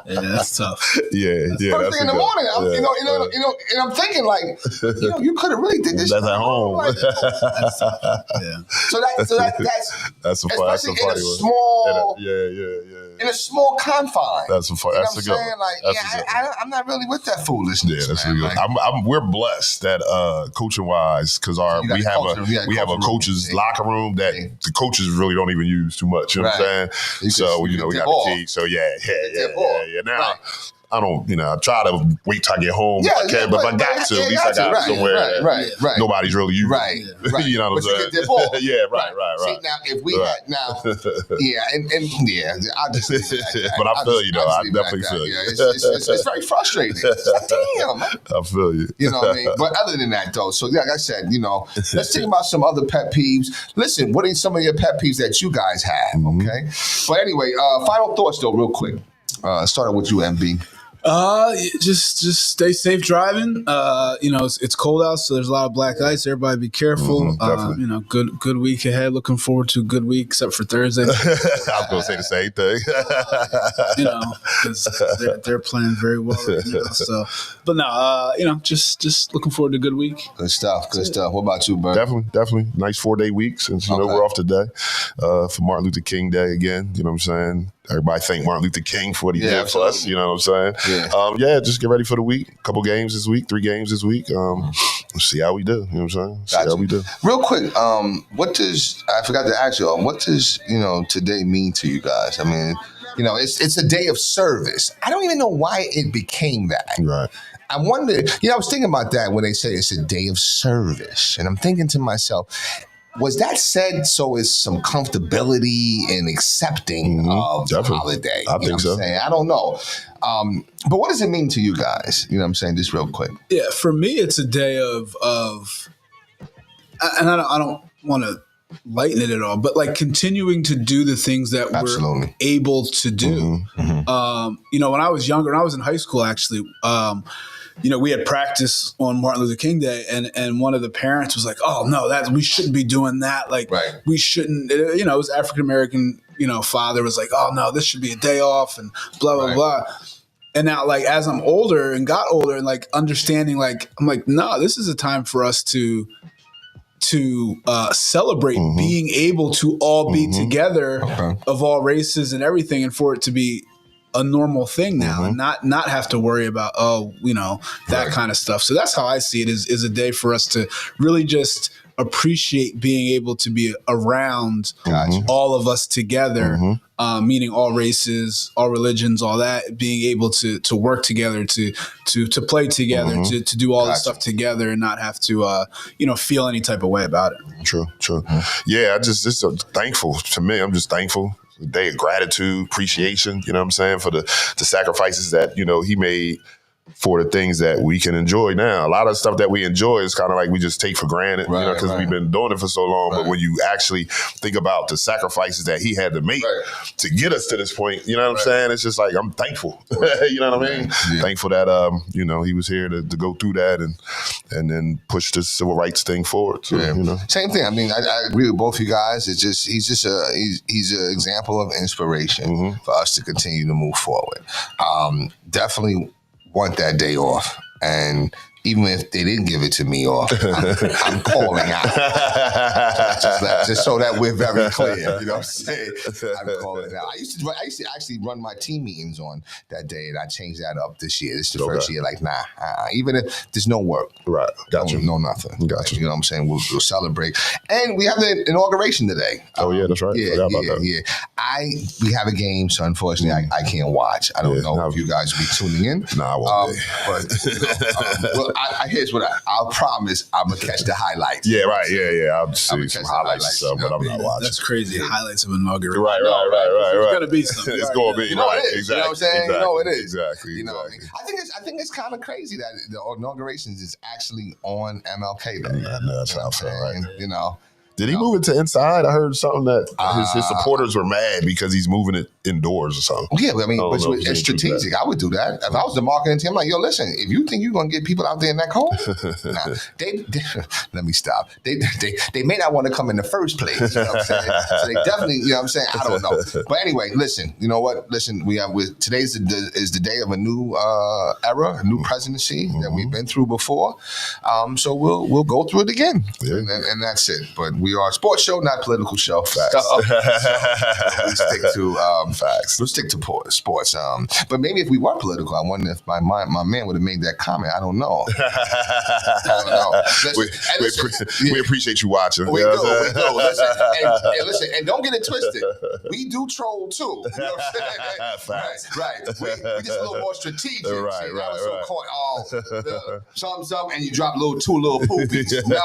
Yeah, that's tough. Yeah. First thing in the morning, and I'm thinking like, you could have really did this. That's at home. Like, So that's especially in a small, in a small confine. That's a good. That's I'm not really with that foolishness. Yeah, that's good. We're blessed that coaching wise, because we have a coach's locker room that the coaches really don't even use too much. You know what I'm saying? So, we got the key. So, yeah. Now, I don't, I try to wait till I get home if I can, but if I got to, at least I got somewhere that nobody's really using. Right. You know what I'm saying? Get ball. Yeah, right. See, now, if we had, I just but I feel you, though. I definitely feel you. It's very frustrating. Damn, man. I feel you. You know what I mean? But other than that, though, so like I said, let's think about some other pet peeves. Listen, what are some of your pet peeves that you guys have, okay? But anyway, final thoughts, though, real quick. Starting with you, MB. Just stay safe driving. It's cold out, so there's a lot of black ice. Everybody be careful. Good week ahead. Looking forward to a good week, except for Thursday. I was gonna say the same thing. Because they're playing very well right now. So, but no, just looking forward to a good week. Good stuff. What about you, Bert? Definitely. Nice 4-day week since we're off today for Martin Luther King Day again. You know what I'm saying? Everybody thank Martin Luther King for what he did for us. You know what I'm saying? Yeah. Just get ready for the week. Couple games this week, 3 games this week. We'll see how we do. You know what I'm saying? See how we do. Real quick, I forgot to ask you, what does, today mean to you guys? I mean, it's a day of service. I don't even know why it became that. Right. I wonder, I was thinking about that when they say it's a day of service. And I'm thinking to myself, was that said so is some comfortability and accepting of the holiday? I think so. I don't know. But what does it mean to you guys? You know what I'm saying? Just real quick. Yeah, for me, it's a day of and I don't want to lighten it at all, but like continuing to do the things that we're able to do. When I was younger, when I was in high school, actually, we had practice on Martin Luther King Day, and one of the parents was like, "Oh no, we shouldn't be doing that. Like, we shouldn't." It was African American, father was like, "Oh no, this should be a day off," and blah blah blah. And now, like, as I'm older and got older, and like understanding, like, I'm like, no, this is a time for us to celebrate being able to all be together of all races and everything, and for it to be a normal thing now and not have to worry about, that kind of stuff. So that's how I see it is a day for us to really just appreciate being able to be around all of us together, meaning all races, all religions, all that, being able to work together, to play together, to do all this stuff together and not have to, feel any type of way about it. True. Yeah, just thankful to me. I'm just thankful. A day of gratitude, appreciation, you know what I'm saying, for the sacrifices that, he made for the things that we can enjoy now. A lot of stuff that we enjoy is kind of like we just take for granted, because we've been doing it for so long. But when you actually think about the sacrifices that he had to make to get us to this point, you know what I'm saying? It's just like, I'm thankful. You know what I mean? Yeah. Thankful that, he was here to go through that and then push the civil rights thing forward. So, Same thing. I mean, I agree with both you guys. It's just, he's an example of inspiration for us to continue to move forward. Definitely want that day off, and even if they didn't give it to me off, I'm calling out. Just so that we're very clear, you know what I'm saying? I'm calling out. I used to actually run my team meetings on that day, and I changed that up this year. This is the first year, like, even if there's no work. Right. Gotcha. No nothing. Gotcha. You know what I'm saying? We'll celebrate. And we have the inauguration today. Oh, yeah, that's right. Yeah. We have a game, so unfortunately I can't watch. I don't know if you guys will be tuning in. No, I won't be. But here's what I'll promise. I'm gonna catch the highlights. Yeah, right. Yeah. I'll see some highlights, but I'm not watching. That's crazy. Highlights of inauguration. Right. It's gonna be something. It's gonna be. Right. Exactly. You know what I'm saying? Exactly. It is. Exactly. You know what I mean? I think it's kind of crazy that the inaugurations is actually on MLK Day. Yeah, that's how I feel. Right. Did he move it to inside? I heard something that his supporters were mad because he's moving it indoors or something. Yeah, I mean, but it's strategic. I would do that. If I was the marketing team, I'm like, yo, listen, if you think you're going to get people out there in that cold, they let me stop. They may not want to come in the first place. You know what I'm saying? So they definitely, you know what I'm saying? I don't know. But anyway, listen, you know what? Listen, today's is the day of a new era, a new presidency that we've been through before. So we'll go through it again. Yeah. And that's it. But we are a sports show, not a political show. So we stick to Facts. We'll stick to sports. But maybe if we were political, I wonder if my man would have made that comment. I don't know. We appreciate you watching. We do. Listen, and don't get it twisted. We do troll too. You know what I'm saying? Right. We just a little more strategic. Right. Something, and you drop two little poopies. No.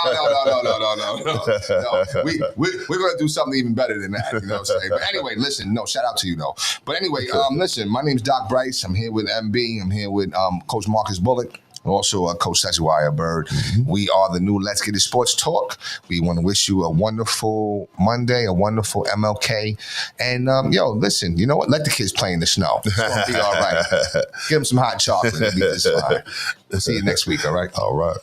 We're gonna do something even better than that. You know what I'm saying? But anyway, listen. No, shout out to you though. But anyway, listen. My name's Doc Bryce. I'm here with MB. I'm here with Coach Marcus Bullock. Also, Coach Sesewire Bird. Mm-hmm. We are the new Let's Get It Sports Talk. We want to wish you a wonderful Monday, a wonderful MLK. And, listen, you know what? Let the kids play in the snow. It's going to be all right. Give them some hot chocolate. It'll be just fine. We'll see you next week, all right? All right.